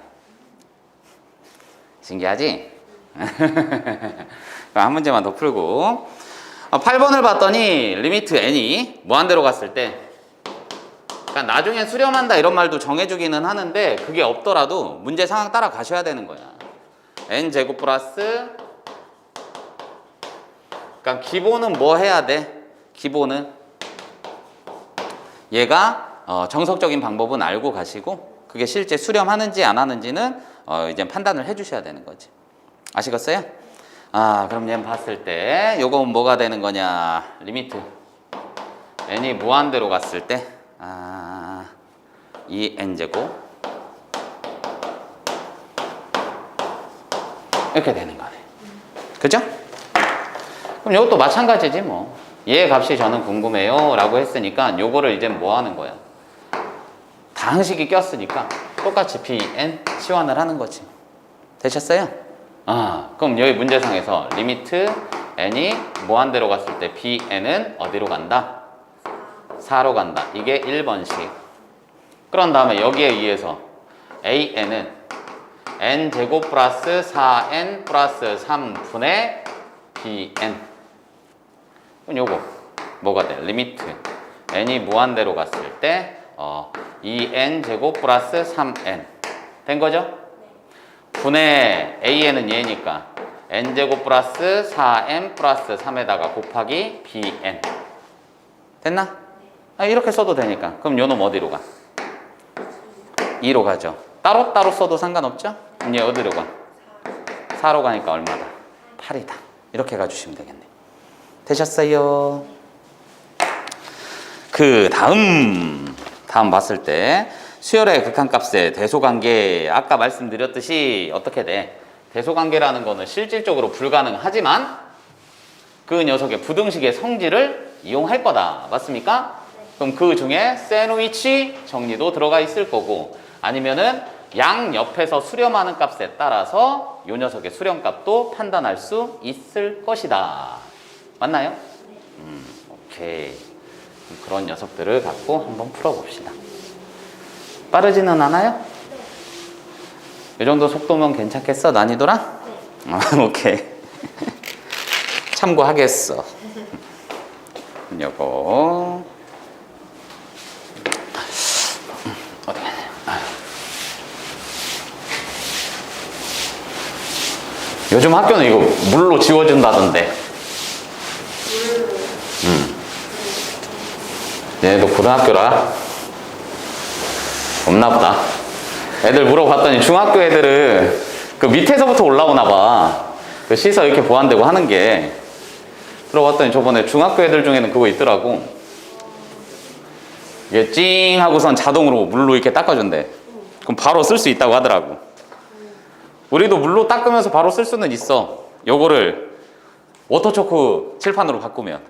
신기하지? 한 문제만 더 풀고 8번을 봤더니 리미트 n이 무한대로 갔을 때 그러니까 나중에 수렴한다 이런 말도 정해주기는 하는데 그게 없더라도 문제 상황 따라 가셔야 되는 거야. n제곱 플러스 그러니까 기본은 뭐 해야 돼? 기본은 얘가 정석적인 방법은 알고 가시고 그게 실제 수렴하는지 안 하는지는 이제 판단을 해 주셔야 되는 거지. 아시겠어요? 그럼 얘 봤을 때 요건 뭐가 되는 거냐? 리미트 n이 무한대로 갔을 때 이 n제곱 이렇게 되는 거네. 그죠? 그럼 이것도 마찬가지지 뭐. 얘 값이 저는 궁금해요 라고 했으니까 요거를 이제 뭐 하는 거야? 다항식이 꼈으니까 똑같이 bn 치환을 하는 거지. 되셨어요? 그럼 여기 문제상에서 리미트 n이 무한대로 갔을 때 bn은 어디로 간다? 4로 간다. 이게 1번식. 그런 다음에 여기에 의해서 an은 n제곱 플러스 4n 플러스 3분의 bn. 그럼 요거 뭐가 돼? 리미트 n이 무한대로 갔을 때 2n제곱 플러스 3n 된 거죠? 분의 an은 얘니까 n제곱 플러스 4n 플러스 3에다가 곱하기 bn 됐나? 이렇게 써도 되니까. 그럼 요 놈 어디로 가? 2로 가죠. 따로따로 써도 상관없죠? 그럼 얘 어디로 가? 4로 가니까 얼마다? 8이다. 이렇게 가주시면 되겠네. 되셨어요? 그 다음 봤을 때 수열의 극한값의 대소관계 아까 말씀드렸듯이 어떻게 돼? 대소관계라는 거는 실질적으로 불가능하지만 그 녀석의 부등식의 성질을 이용할 거다. 맞습니까? 그럼 그 중에 샌드위치 정리도 들어가 있을 거고 아니면은 양 옆에서 수렴하는 값에 따라서 이 녀석의 수렴값도 판단할 수 있을 것이다. 맞나요? 오케이. 그런 녀석들을 갖고 한번 풀어봅시다. 빠르지는 않아요? 이 정도 속도면 괜찮겠어? 난이도랑? 오케이. 참고하겠어. 요거. 어디 가냐? 요즘 학교는 이거 물로 지워준다던데. 얘네도 고등학교라 없나 보다. 애들 물어봤더니 중학교 애들은 그 밑에서부터 올라오나 봐. 그 시설 이렇게 보완되고 하는 게. 들어봤더니 저번에 중학교 애들 중에는 그거 있더라고. 이게 찡 하고선 자동으로 물로 이렇게 닦아준대. 그럼 바로 쓸 수 있다고 하더라고. 우리도 물로 닦으면서 바로 쓸 수는 있어. 요거를 워터초크 칠판으로 바꾸면.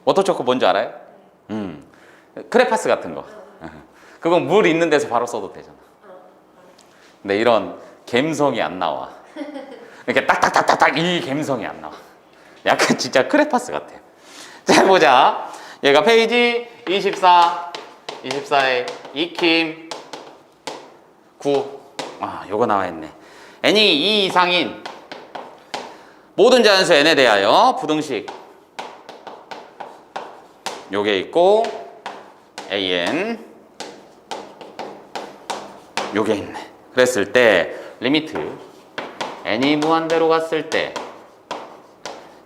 워터초크 뭔지 알아요? 크레파스 같은 거. 그건 물 있는 데서 바로 써도 되잖아. 근데 이런 감성이 안 나와. 이렇게 딱딱딱딱딱 이 감성이 안 나와. 약간 진짜 크레파스 같아. 자, 보자. 얘가 페이지 24에 익힘 9. 요거 나와 있네. n이 2 이상인 모든 자연수 n에 대하여 부등식 요게 있고 an 요게 있네. 그랬을 때 리미트 n이 무한대로 갔을 때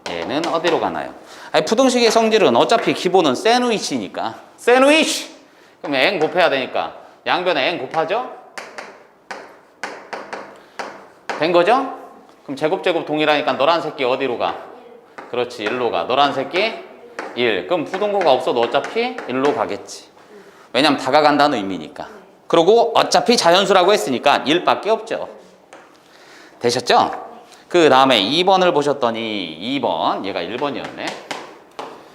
얘는 어디로 가나요? 아니, 부등식의 성질은 어차피 기본은 샌드위치니까 샌드위치! 그럼 n 곱해야 되니까 양변에 n 곱하죠? 된 거죠? 그럼 제곱 동일하니까 너란 새끼 어디로 가? 그렇지, 1로 가. 너란 새끼 1. 그럼 부등호가 없어도 어차피 1로 가겠지. 왜냐면 다가간다는 의미니까. 그리고 어차피 자연수라고 했으니까 1밖에 없죠. 되셨죠? 그 다음에 2번을 보셨더니 2번, 얘가 1번이었네.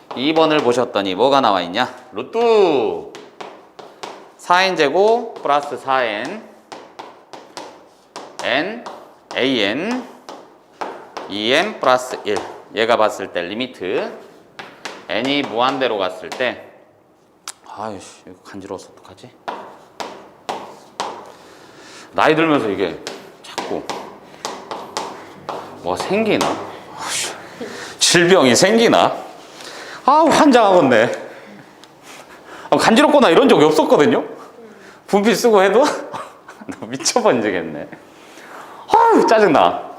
2번을 보셨더니 뭐가 나와 있냐? 루트 4n제곱 플러스 4n n an 2n 플러스 1. 얘가 봤을 때 리미트 n이 무한대로 갔을 때 아이씨 이거 간지러워서 어떡하지? 나이 들면서 이게 자꾸 뭐 생기나? 질병이 생기나? 환장하겠네. 간지럽거나 이런 적이 없었거든요? 분필 쓰고 해도 너 미쳐버리겠네. 짜증나.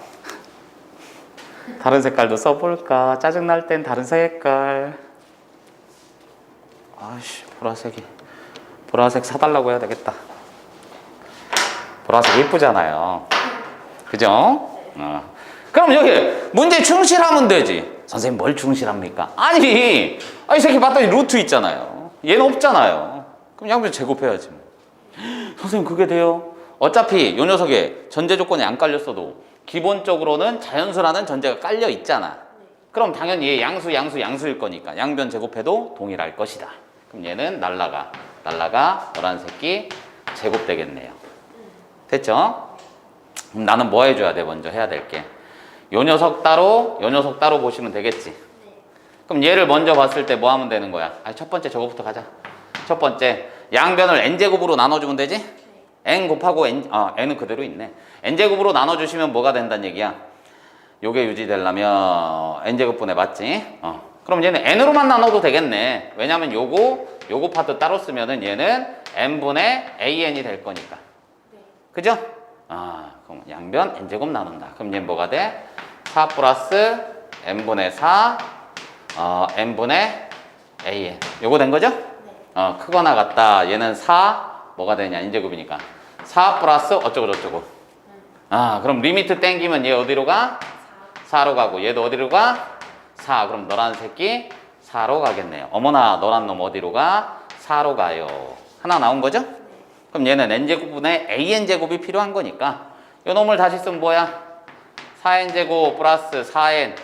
다른 색깔도 써볼까? 짜증날 땐 다른 색깔. 보라색 사달라고 해야 되겠다. 보라색 예쁘잖아요. 그죠? 그럼 여기 문제 충실하면 되지. 선생님 뭘 충실합니까? 아니 이 새끼 봤더니 루트 있잖아요. 얘는 없잖아요. 그럼 양변 제곱해야지. 선생님 그게 돼요? 어차피 요 녀석에 전제 조건이 안 깔렸어도 기본적으로는 자연수라는 전제가 깔려 있잖아. 그럼 당연히 얘 양수일 거니까 양변 제곱해도 동일할 것이다. 그럼 얘는 날라가 너란 새끼 제곱되겠네요. 됐죠? 그럼 나는 뭐 해줘야 돼? 먼저 해야 될 게 요 녀석 따로 보시면 되겠지. 그럼 얘를 먼저 봤을 때 뭐 하면 되는 거야? 첫 번째 저거부터 가자. 첫 번째 양변을 n제곱으로 나눠주면 되지? n 곱하고 n은 그대로 있네. n제곱으로 나눠주시면 뭐가 된다는 얘기야? 요게 유지되려면 n제곱분의 맞지? 그럼 얘는 n으로만 나눠도 되겠네. 왜냐면 요거 파트 따로 쓰면은 얘는 n분의 an이 될 거니까. 그죠? 그럼 양변 n제곱 나눈다. 그럼 얘는 뭐가 돼? 4 플러스 n분의 4 n분의 an. 요거 된 거죠? 크거나 같다. 얘는 4 뭐가 되냐? n제곱이니까 4 플러스 어쩌고 저쩌고. 그럼 리미트 땡기면 얘 어디로 가? 4로 가고 얘도 어디로 가? 4. 그럼 너란 새끼 4로 가겠네요. 어머나 너란 놈 어디로 가? 4로 가요. 하나 나온 거죠? 그럼 얘는 n제곱분의 an제곱이 필요한 거니까 요 놈을 다시 쓰면 뭐야? 4n제곱 플러스 4n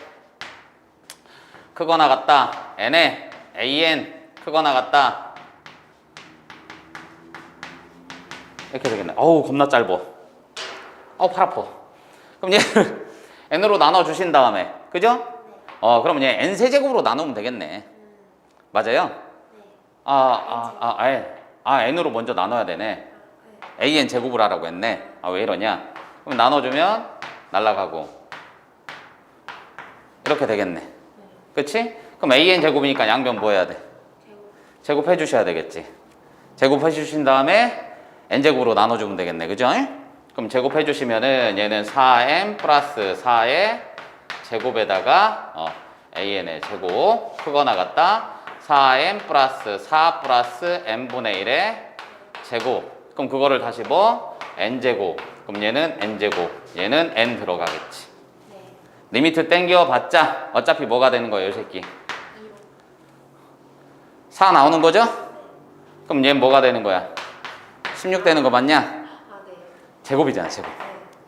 크거나 같다. n에 an 크거나 같다. 이렇게 되겠네. 겁나 짧어. 팔 아파. 그럼 얘를 n으로 나눠주신 다음에 그죠? 그럼 얘 n세제곱으로 나누면 되겠네. 맞아요? n으로 먼저 나눠야 되네. an 제곱을 하라고 했네. 왜 이러냐? 그럼 나눠주면 날라가고 이렇게 되겠네. 그치? 그럼 an 제곱이니까 양변 뭐 해야 돼? 제곱해 주셔야 되겠지. 제곱해 주신 다음에 n제곱으로 나눠주면 되겠네. 그죠? 그럼 제곱해 주시면은 얘는 4m 플러스 4의 제곱에다가 an의 제곱 크거나 같다 4m 플러스 4 플러스 n분의 1의 제곱. 그럼 그거를 다시 뭐? n제곱. 그럼 얘는 n제곱. 얘는 n 들어가겠지. 네. 리미트 땡겨봤자 어차피 뭐가 되는 거예요, 이 새끼? 4 나오는 거죠? 그럼 얘는 뭐가 되는 거야? 16 되는 거 맞냐? 아, 네. 제곱이잖아, 제곱. 네.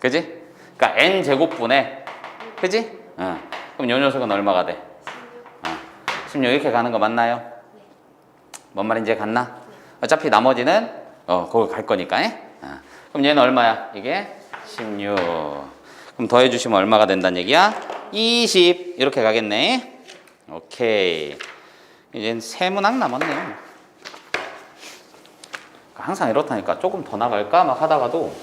그지? 그러니까 n제곱분의 그지? 그럼 요 녀석은 얼마가 돼? 16 이렇게 가는 거 맞나요? 네. 뭔 말인지 갔나? 어차피 나머지는 거기 갈 거니까. 그럼 얘는 얼마야? 이게 16. 그럼 더해 주시면 얼마가 된다는 얘기야? 20 이렇게 가겠네. 오케이. 이제 세 문항 남았네요. 항상 이렇다니까. 조금 더 나갈까 막 하다가도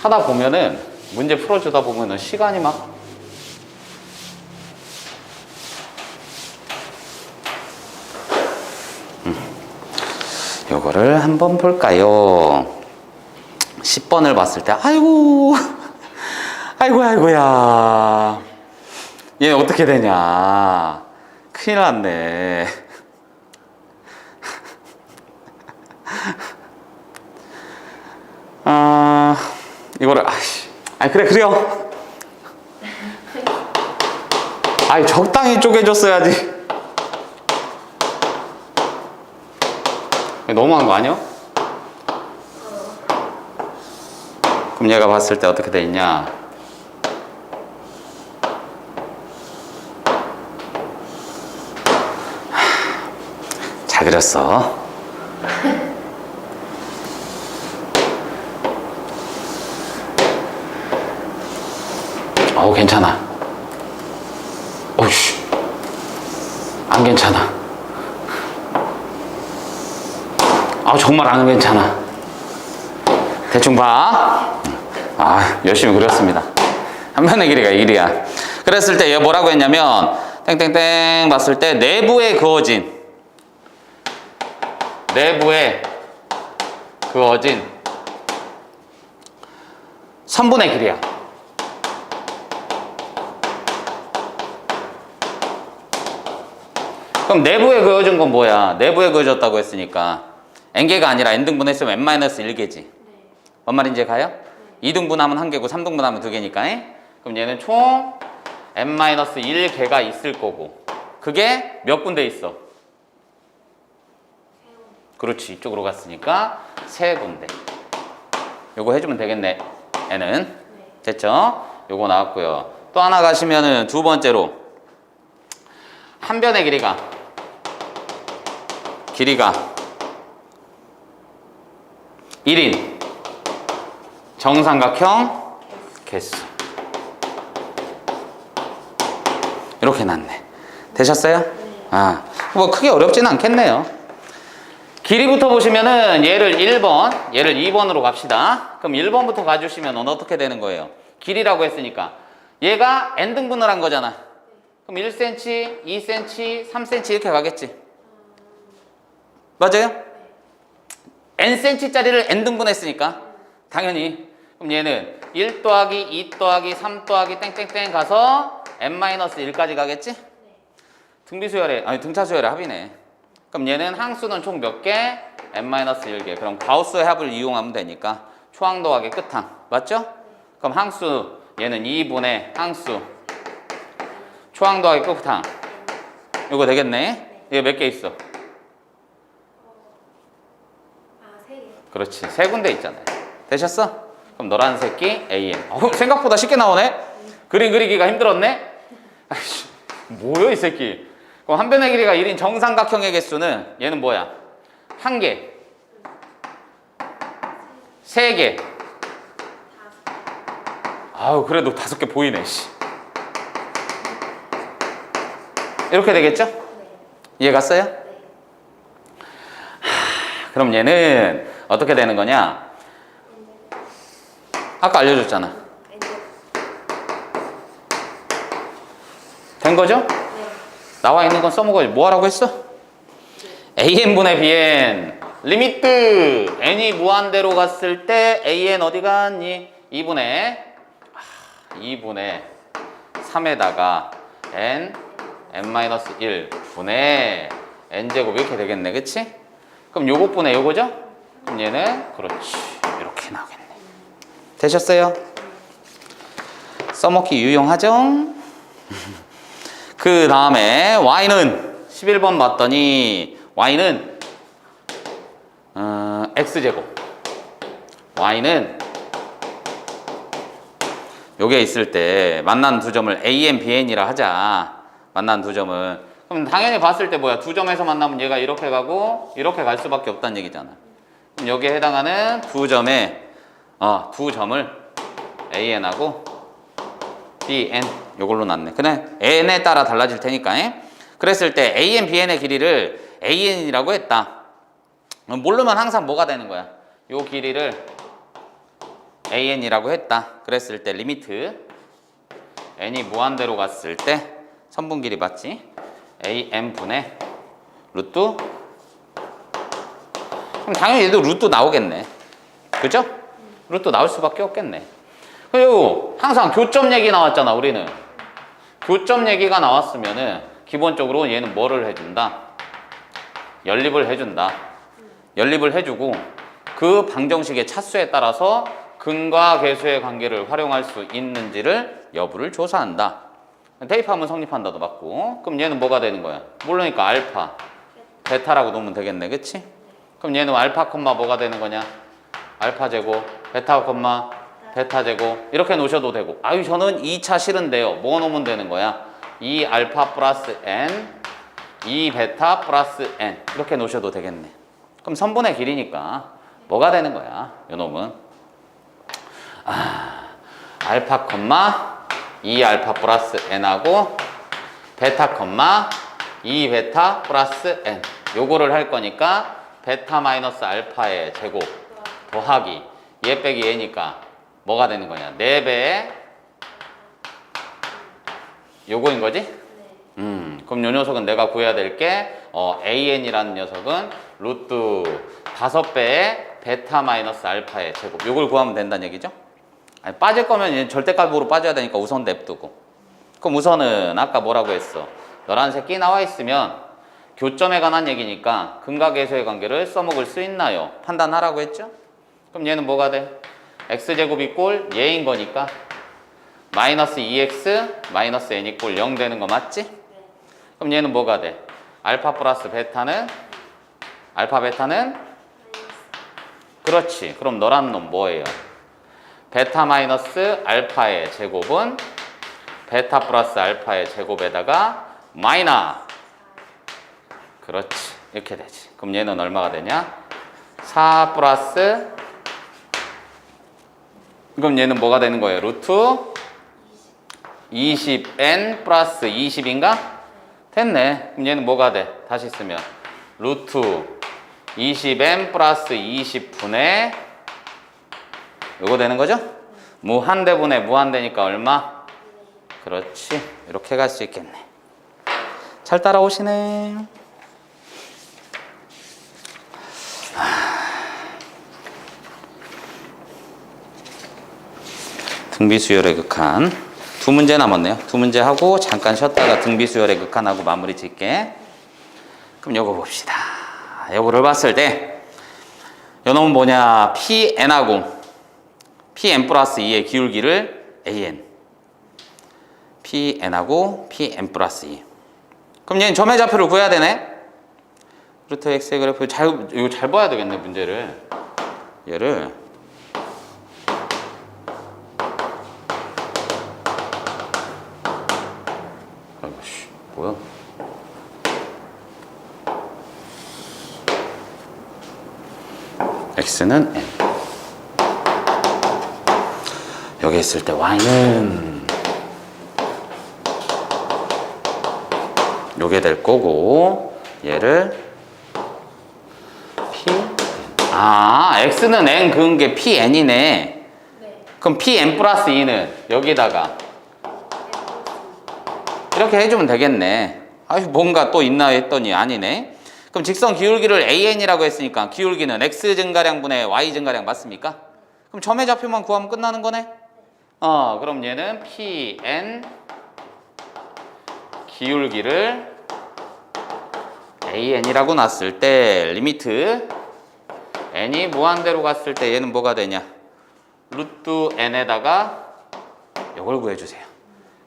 하다 보면은 문제 풀어주다 보면은 시간이 막 요거를 한번 볼까요? 10번을 봤을 때 아이고 아이고야 얘 어떻게 되냐 큰일 났네. 이거를 그래요. 적당히 쪼개줬어야지. 너무한 거 아니야? 그럼 얘가 봤을 때 어떻게 돼 있냐? 잘 그렸어. 괜찮아. 오씨, 안 괜찮아. 정말 안 괜찮아. 대충 봐. 열심히 그렸습니다. 한 편의 길이가 1이야. 그랬을 때 얘 뭐라고 했냐면 땡땡땡 봤을 때 내부에 그어진 선분의 길이야. 그럼 내부에 그어진 건 뭐야? 내부에 그어졌다고 했으니까 n개가 아니라 n등분 했으면 n-1개지. 네. 뭔 말인지 가요? 네. 2등분하면 1개고 3등분하면 2개니까. 그럼 얘는 총 n-1개가 있을 거고 그게 몇 군데 있어? 그렇지. 이쪽으로 갔으니까 3군데. 요거 해주면 되겠네. n은. 네. 됐죠? 요거 나왔고요. 또 하나 가시면은 두 번째로 한 변의 길이가 1인 정삼각형 개수. 이렇게 났네. 되셨어요? 네. 뭐 크게 어렵지는 않겠네요. 길이부터 보시면은 얘를 1번, 얘를 2번으로 갑시다. 그럼 1번부터 가주시면 어떻게 되는 거예요? 길이라고 했으니까 얘가 n등분을 한 거잖아. 그럼 1cm, 2cm, 3cm 이렇게 가겠지. 맞아요? ncm짜리를 n등분 했으니까 당연히. 그럼 얘는 1 더하기 2 더하기 3 더하기 땡땡땡 가서 n-1까지 가겠지? 등비수열의 등차수열의 합이네. 그럼 얘는 항수는 총 몇 개? n-1개. 그럼 가우스의 합을 이용하면 되니까 초항 더하기 끝항. 맞죠? 그럼 항수 얘는 2분의 항수 초항 더하기 끝항. 이거 되겠네? 얘 몇 개 있어? 3개. 그렇지. 3군데 있잖아요. 되셨어? 그럼 노란색 끼 AM. 생각보다 쉽게 나오네? 그림 그리기가 힘들었네? 뭐야 이 새끼. 그럼 한 변의 길이가 1인 정삼각형의 개수는 얘는 뭐야? 1개, 3개. 그래도 5개 보이네. 이렇게 되겠죠? 이해 갔어요? 그럼 얘는 어떻게 되는 거냐? 아까 알려줬잖아. 된 거죠? 네. 나와 있는 건 써먹어야지. 뭐 하라고 했어? AN분의 BN 리미트 n이 무한대로 갔을 때 an 어디 갔니? 2분의 3에다가 n-1 분의 n제곱 이렇게 되겠네. 그치? 그럼 요것분의 요거죠? 그럼 얘는 그렇지 이렇게 나오겠네. 되셨어요? 써먹기 유용하죠? 그 다음에 y는 11번 봤더니 y는 x제곱 y는 요게 있을 때 만난 두 점을 a,n, b,n이라 하자. 만난 두 점은 그럼 당연히 봤을 때 뭐야? 두 점에서 만나면 얘가 이렇게 가고 이렇게 갈 수밖에 없다는 얘기잖아. 그럼 여기에 해당하는 두 점에 두 점을 a,n하고 b,n 요걸로 놨네. 그냥 n에 따라 달라질 테니까. 그랬을 때 a,n, b,n의 길이를 a,n이라고 했다. 모르면 항상 뭐가 되는 거야? 요 길이를 an이라고 했다. 그랬을 때 리미트 n이 무한대로 갔을 때 선분 길이 맞지? an 분의 루트. 그럼 당연히 얘도 루트 나오겠네. 그죠? 루트 나올 수밖에 없겠네. 그리고 항상 교점 얘기 나왔잖아. 우리는 교점 얘기가 나왔으면은 기본적으로 얘는 뭐를 해준다? 연립을 해준다. 연립을 해주고 그 방정식의 차수에 따라서 근과 계수의 관계를 활용할 수 있는지를 여부를 조사한다. 대입하면 성립한다도 맞고. 그럼 얘는 뭐가 되는 거야? 모르니까 알파, 베타라고 놓으면 되겠네. 그치? 그럼 얘는 알파 콤마 뭐가 되는 거냐? 알파 제곱, 베타 콤마 베타 제곱 이렇게 놓으셔도 되고. 아유 저는 2차 싫은데요. 뭐 놓으면 되는 거야? 2 알파 플러스 n, 2 베타 플러스 n 이렇게 놓으셔도 되겠네. 그럼 선분의 길이니까 뭐가 되는 거야? 요 놈은 알파 콤마 2 알파 플러스 n하고 베타 콤마 2 베타 플러스 n 요거를 할 거니까 베타 마이너스 알파의 제곱 더하기 얘 빼기 얘니까 뭐가 되는 거냐? 4배 요거인 거지? 그럼 요 녀석은 내가 구해야 될 게 an이라는 녀석은 루트 5배의 베타 마이너스 알파의 제곱 요걸 구하면 된다는 얘기죠? 아니, 빠질 거면 얘는 절대값으로 빠져야 되니까 우선 냅두고. 그럼 우선은 아까 뭐라고 했어? 노란색 끼 나와 있으면 교점에 관한 얘기니까 근과 계수의 관계를 써먹을 수 있나요? 판단하라고 했죠? 그럼 얘는 뭐가 돼? x제곱 이꼴 얘인 거니까 마이너스 2x 마이너스 n 이꼴 0 되는 거 맞지? 그럼 얘는 뭐가 돼? 알파 플러스 베타는 알파 베타는 그렇지. 그럼 너란 놈 뭐예요? 베타 마이너스 알파의 제곱은 베타 플러스 알파의 제곱에다가 마이너. 그렇지. 이렇게 되지. 그럼 얘는 얼마가 되냐? 4 플러스 그럼 얘는 뭐가 되는 거예요? 루트 20n 플러스 20인가? 됐네. 그럼 얘는 뭐가 돼? 다시 쓰면 루트 20n 플러스 20분의 요거 되는 거죠? 무한대분의 무한대니까 얼마? 그렇지. 이렇게 갈 수 있겠네. 잘 따라오시네. 등비수열의 극한 두 문제 남았네요. 두 문제 하고 잠깐 쉬었다가 등비수열의 극한하고 마무리 짓게. 그럼 요거 봅시다. 요거를 봤을 때 요놈은 뭐냐? PN하고 PN 플러스 2의 기울기를 AN PN하고 PN 플러스 2. 그럼 얘는 점의 좌표를 구해야 되네. 루트 X의 그래프 이거 잘 봐야 되겠네. 문제를 얘를 아이고씨 뭐야? X는 N. 여기 있을 때 Y는 요게 될 거고 얘를 P X는 N 그은 게 PN이네. 네. 그럼 PN 플러스 2는 여기다가 이렇게 해주면 되겠네. 아유 뭔가 또 있나 했더니 아니네. 그럼 직선 기울기를 AN이라고 했으니까 기울기는 X 증가량분의 Y 증가량 맞습니까? 그럼 점의 좌표만 구하면 끝나는 거네? 그럼 얘는 PN 기울기를 AN이라고 놨을 때 리미트 N이 무한대로 갔을 때 얘는 뭐가 되냐? 루트 N에다가 이걸 구해주세요.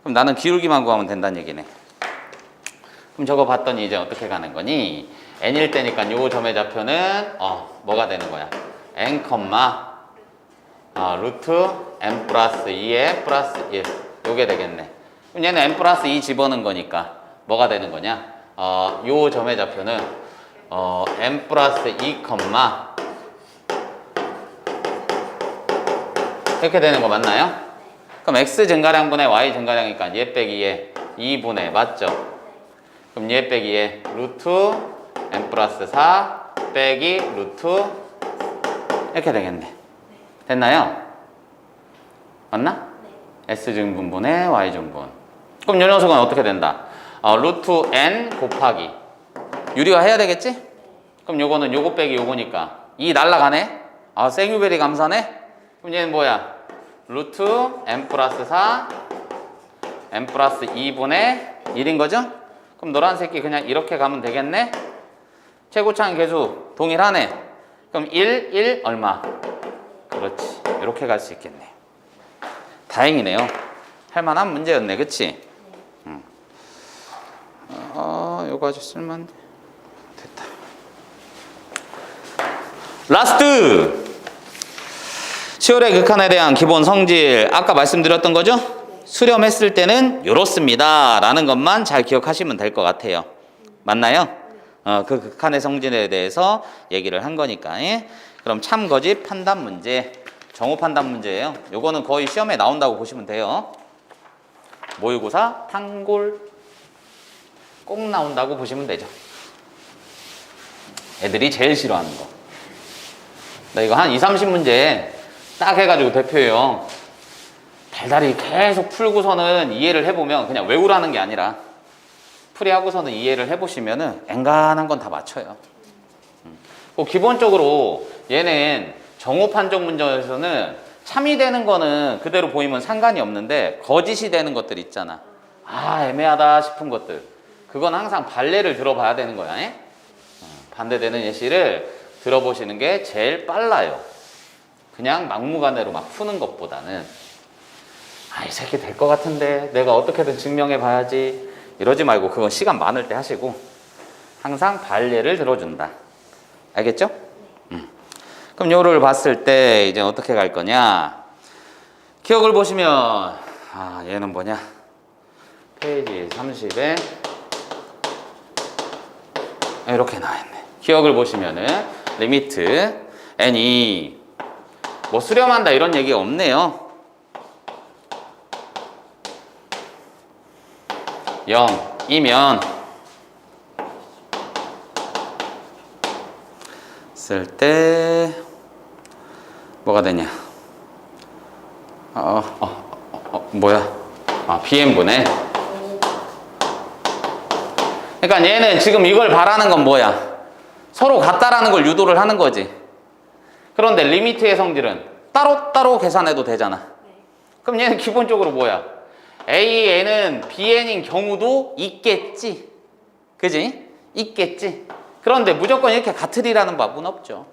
그럼 나는 기울기만 구하면 된다는 얘기네. 그럼 저거 봤더니 이제 어떻게 가는 거니? N일 때니까 요 점의 좌표는 뭐가 되는 거야? N, 루트 N 플러스 2에 플러스 1 요게 되겠네. 그럼 얘는 N 플러스 2 집어넣은 거니까 뭐가 되는 거냐? 요 점의 좌표는 N 플러스 2, 이렇게 되는 거 맞나요? 그럼 X 증가량분의 Y 증가량이니까 얘 빼기 얘 2분의 맞죠? 그럼 얘 빼기 얘 루트 N 플러스 4 빼기 루트 이렇게 되겠네. 됐나요? 맞나? S 증분분의 Y 증분. 그럼 요 녀석은 어떻게 된다? 루트 N 곱하기 유리화 해야 되겠지? 그럼 요거는 요거 빼기 요거니까 2 날라가네? 생유베리 감사네? 그럼 얘는 뭐야? 루트 N 플러스 4 N 플러스 2분의 1인 거죠? 그럼 노란색이 그냥 이렇게 가면 되겠네? 최고차항 계수 동일하네. 그럼 1, 1 얼마? 그렇지. 이렇게 갈 수 있겠네. 다행이네요. 할만한 문제였네. 그치? 요거 아주 쓸만한데. 됐다. 라스트! 10월의 극한에 대한 기본 성질 아까 말씀드렸던 거죠? 수렴했을 때는 이렇습니다 라는 것만 잘 기억하시면 될 것 같아요. 맞나요? 그 극한의 성질에 대해서 얘기를 한 거니까. 그럼 참거짓 판단 문제, 정오 판단 문제예요. 요거는 거의 시험에 나온다고 보시면 돼요. 모의고사, 탕골 꼭 나온다고 보시면 되죠. 애들이 제일 싫어하는 거. 나 이거 한 2, 30문제 딱 해가지고 대표예요. 달달이 계속 풀고서는 이해를 해보면 그냥 외우라는 게 아니라 풀이하고서는 이해를 해보시면은 엔간한 건 다 맞춰요. 기본적으로 얘는 정오 판정 문제에서는 참이 되는 거는 그대로 보이면 상관이 없는데 거짓이 되는 것들 있잖아. 애매하다 싶은 것들. 그건 항상 반례를 들어봐야 되는 거야. 반대되는 예시를 들어보시는 게 제일 빨라요. 그냥 막무가내로 막 푸는 것보다는 이 새끼 될 것 같은데 내가 어떻게든 증명해 봐야지 이러지 말고 그건 시간 많을 때 하시고 항상 반례를 들어준다. 알겠죠? 그럼 요를 봤을 때 이제 어떻게 갈 거냐? 기억을 보시면 얘는 뭐냐? 페이지 30에 이렇게 나와있네. 기억을 보시면은 리미트 n이 뭐 수렴한다 이런 얘기가 없네요. 0이면 쓸 때 뭐가 되냐? 뭐야? bn분의. 그러니까 얘는 지금 이걸 바라는 건 뭐야? 서로 같다라는 걸 유도를 하는 거지. 그런데 리미트의 성질은 따로따로 계산해도 되잖아. 그럼 얘는 기본적으로 뭐야? AN은 BN인 경우도 있겠지. 그지? 있겠지. 그런데 무조건 이렇게 같으리라는 법은 없죠.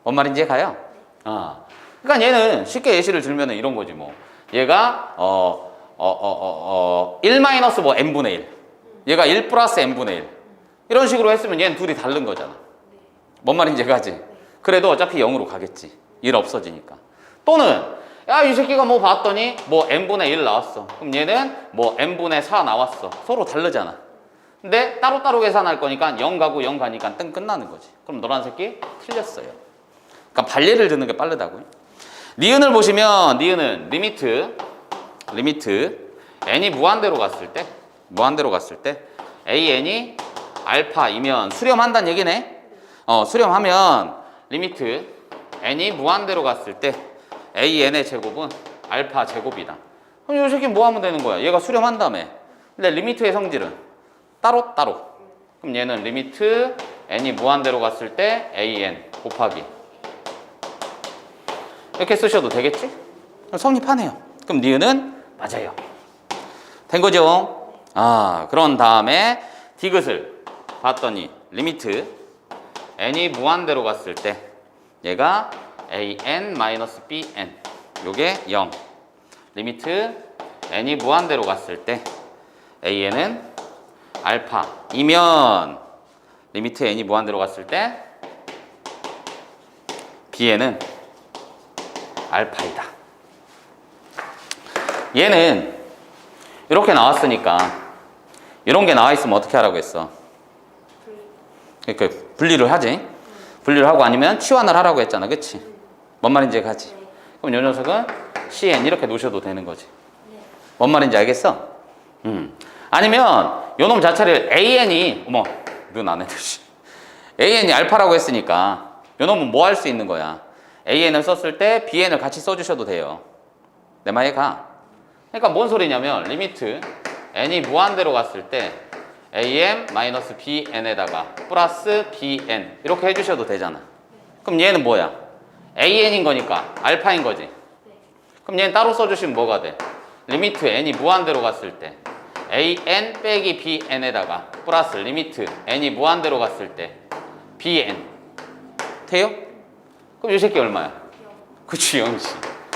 뭔 말인지 가요? 그러니까 얘는 쉽게 예시를 들면 이런 거지 뭐. 얘가 1 마이너스 뭐 n분의 1. 얘가 1 플러스 n분의 1. 이런 식으로 했으면 얘는 둘이 다른 거잖아. 뭔 말인지 가지? 그래도 어차피 0으로 가겠지. 1 없어지니까. 또는 이 새끼가 뭐 봤더니 뭐 n분의 1 나왔어. 그럼 얘는 뭐 n분의 4 나왔어. 서로 다르잖아. 근데 따로따로 계산할 거니까 0 가고 0 가니까 땡 끝나는 거지. 그럼 너란 새끼 틀렸어요. 그러니까 반례를 드는 게 빠르다고요. 니은을 보시면 니은은 리미트 n이 무한대로 갔을 때 an이 알파이면 수렴한다는 얘기네. 수렴하면 리미트 n이 무한대로 갔을 때 an의 제곱은 알파 제곱이다. 그럼 이 새끼 뭐 하면 되는 거야? 얘가 수렴한다며. 근데 리미트의 성질은 따로따로. 그럼 얘는 리미트 n이 무한대로 갔을 때 an 곱하기 이렇게 쓰셔도 되겠지? 성립하네요. 그럼 니은은 맞아요. 된 거죠? 그런 다음에 디귿을 봤더니 리미트 n이 무한대로 갔을 때 얘가 an-bn 요게 0 리미트 n이 무한대로 갔을 때 an은 알파이면 리미트 n이 무한대로 갔을 때 bn은 알파이다. 얘는 이렇게 나왔으니까 이런 게 나와 있으면 어떻게 하라고 했어? 이렇게 분리를 하지. 분리를 하고 아니면 치환을 하라고 했잖아. 그치? 뭔 말인지 가지. 그럼 요 녀석은 cn 이렇게 놓으셔도 되는 거지. 뭔 말인지 알겠어? 아니면 요 놈 자체를 an이 어머 눈 안 해주시 an이 알파라고 했으니까 요 놈은 뭐 할 수 있는 거야? an을 썼을 때 bn을 같이 써주셔도 돼요. 내 말에 가. 그러니까 뭔 소리냐면 리미트 n이 무한대로 갔을 때 am-bn에다가 플러스 bn 이렇게 해주셔도 되잖아. 그럼 얘는 뭐야? an인 거니까 알파인 거지. 그럼 얘는 따로 써주시면 뭐가 돼? 리미트 n이 무한대로 갔을 때 an 빼기 bn에다가 플러스 리미트 n이 무한대로 갔을 때 bn 돼요? 그럼 이 새끼 얼마야? 그치 0시.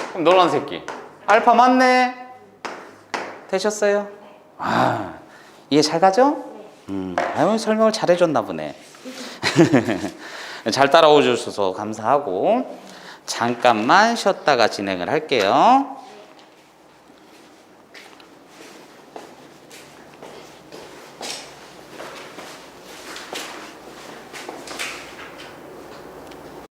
그럼 노란 새끼 알파 맞네. 되셨어요? 이해 잘 가죠? 아유 설명을 잘 해줬나 보네. 잘 따라오 주셔서 감사하고 잠깐만 쉬었다가 진행을 할게요.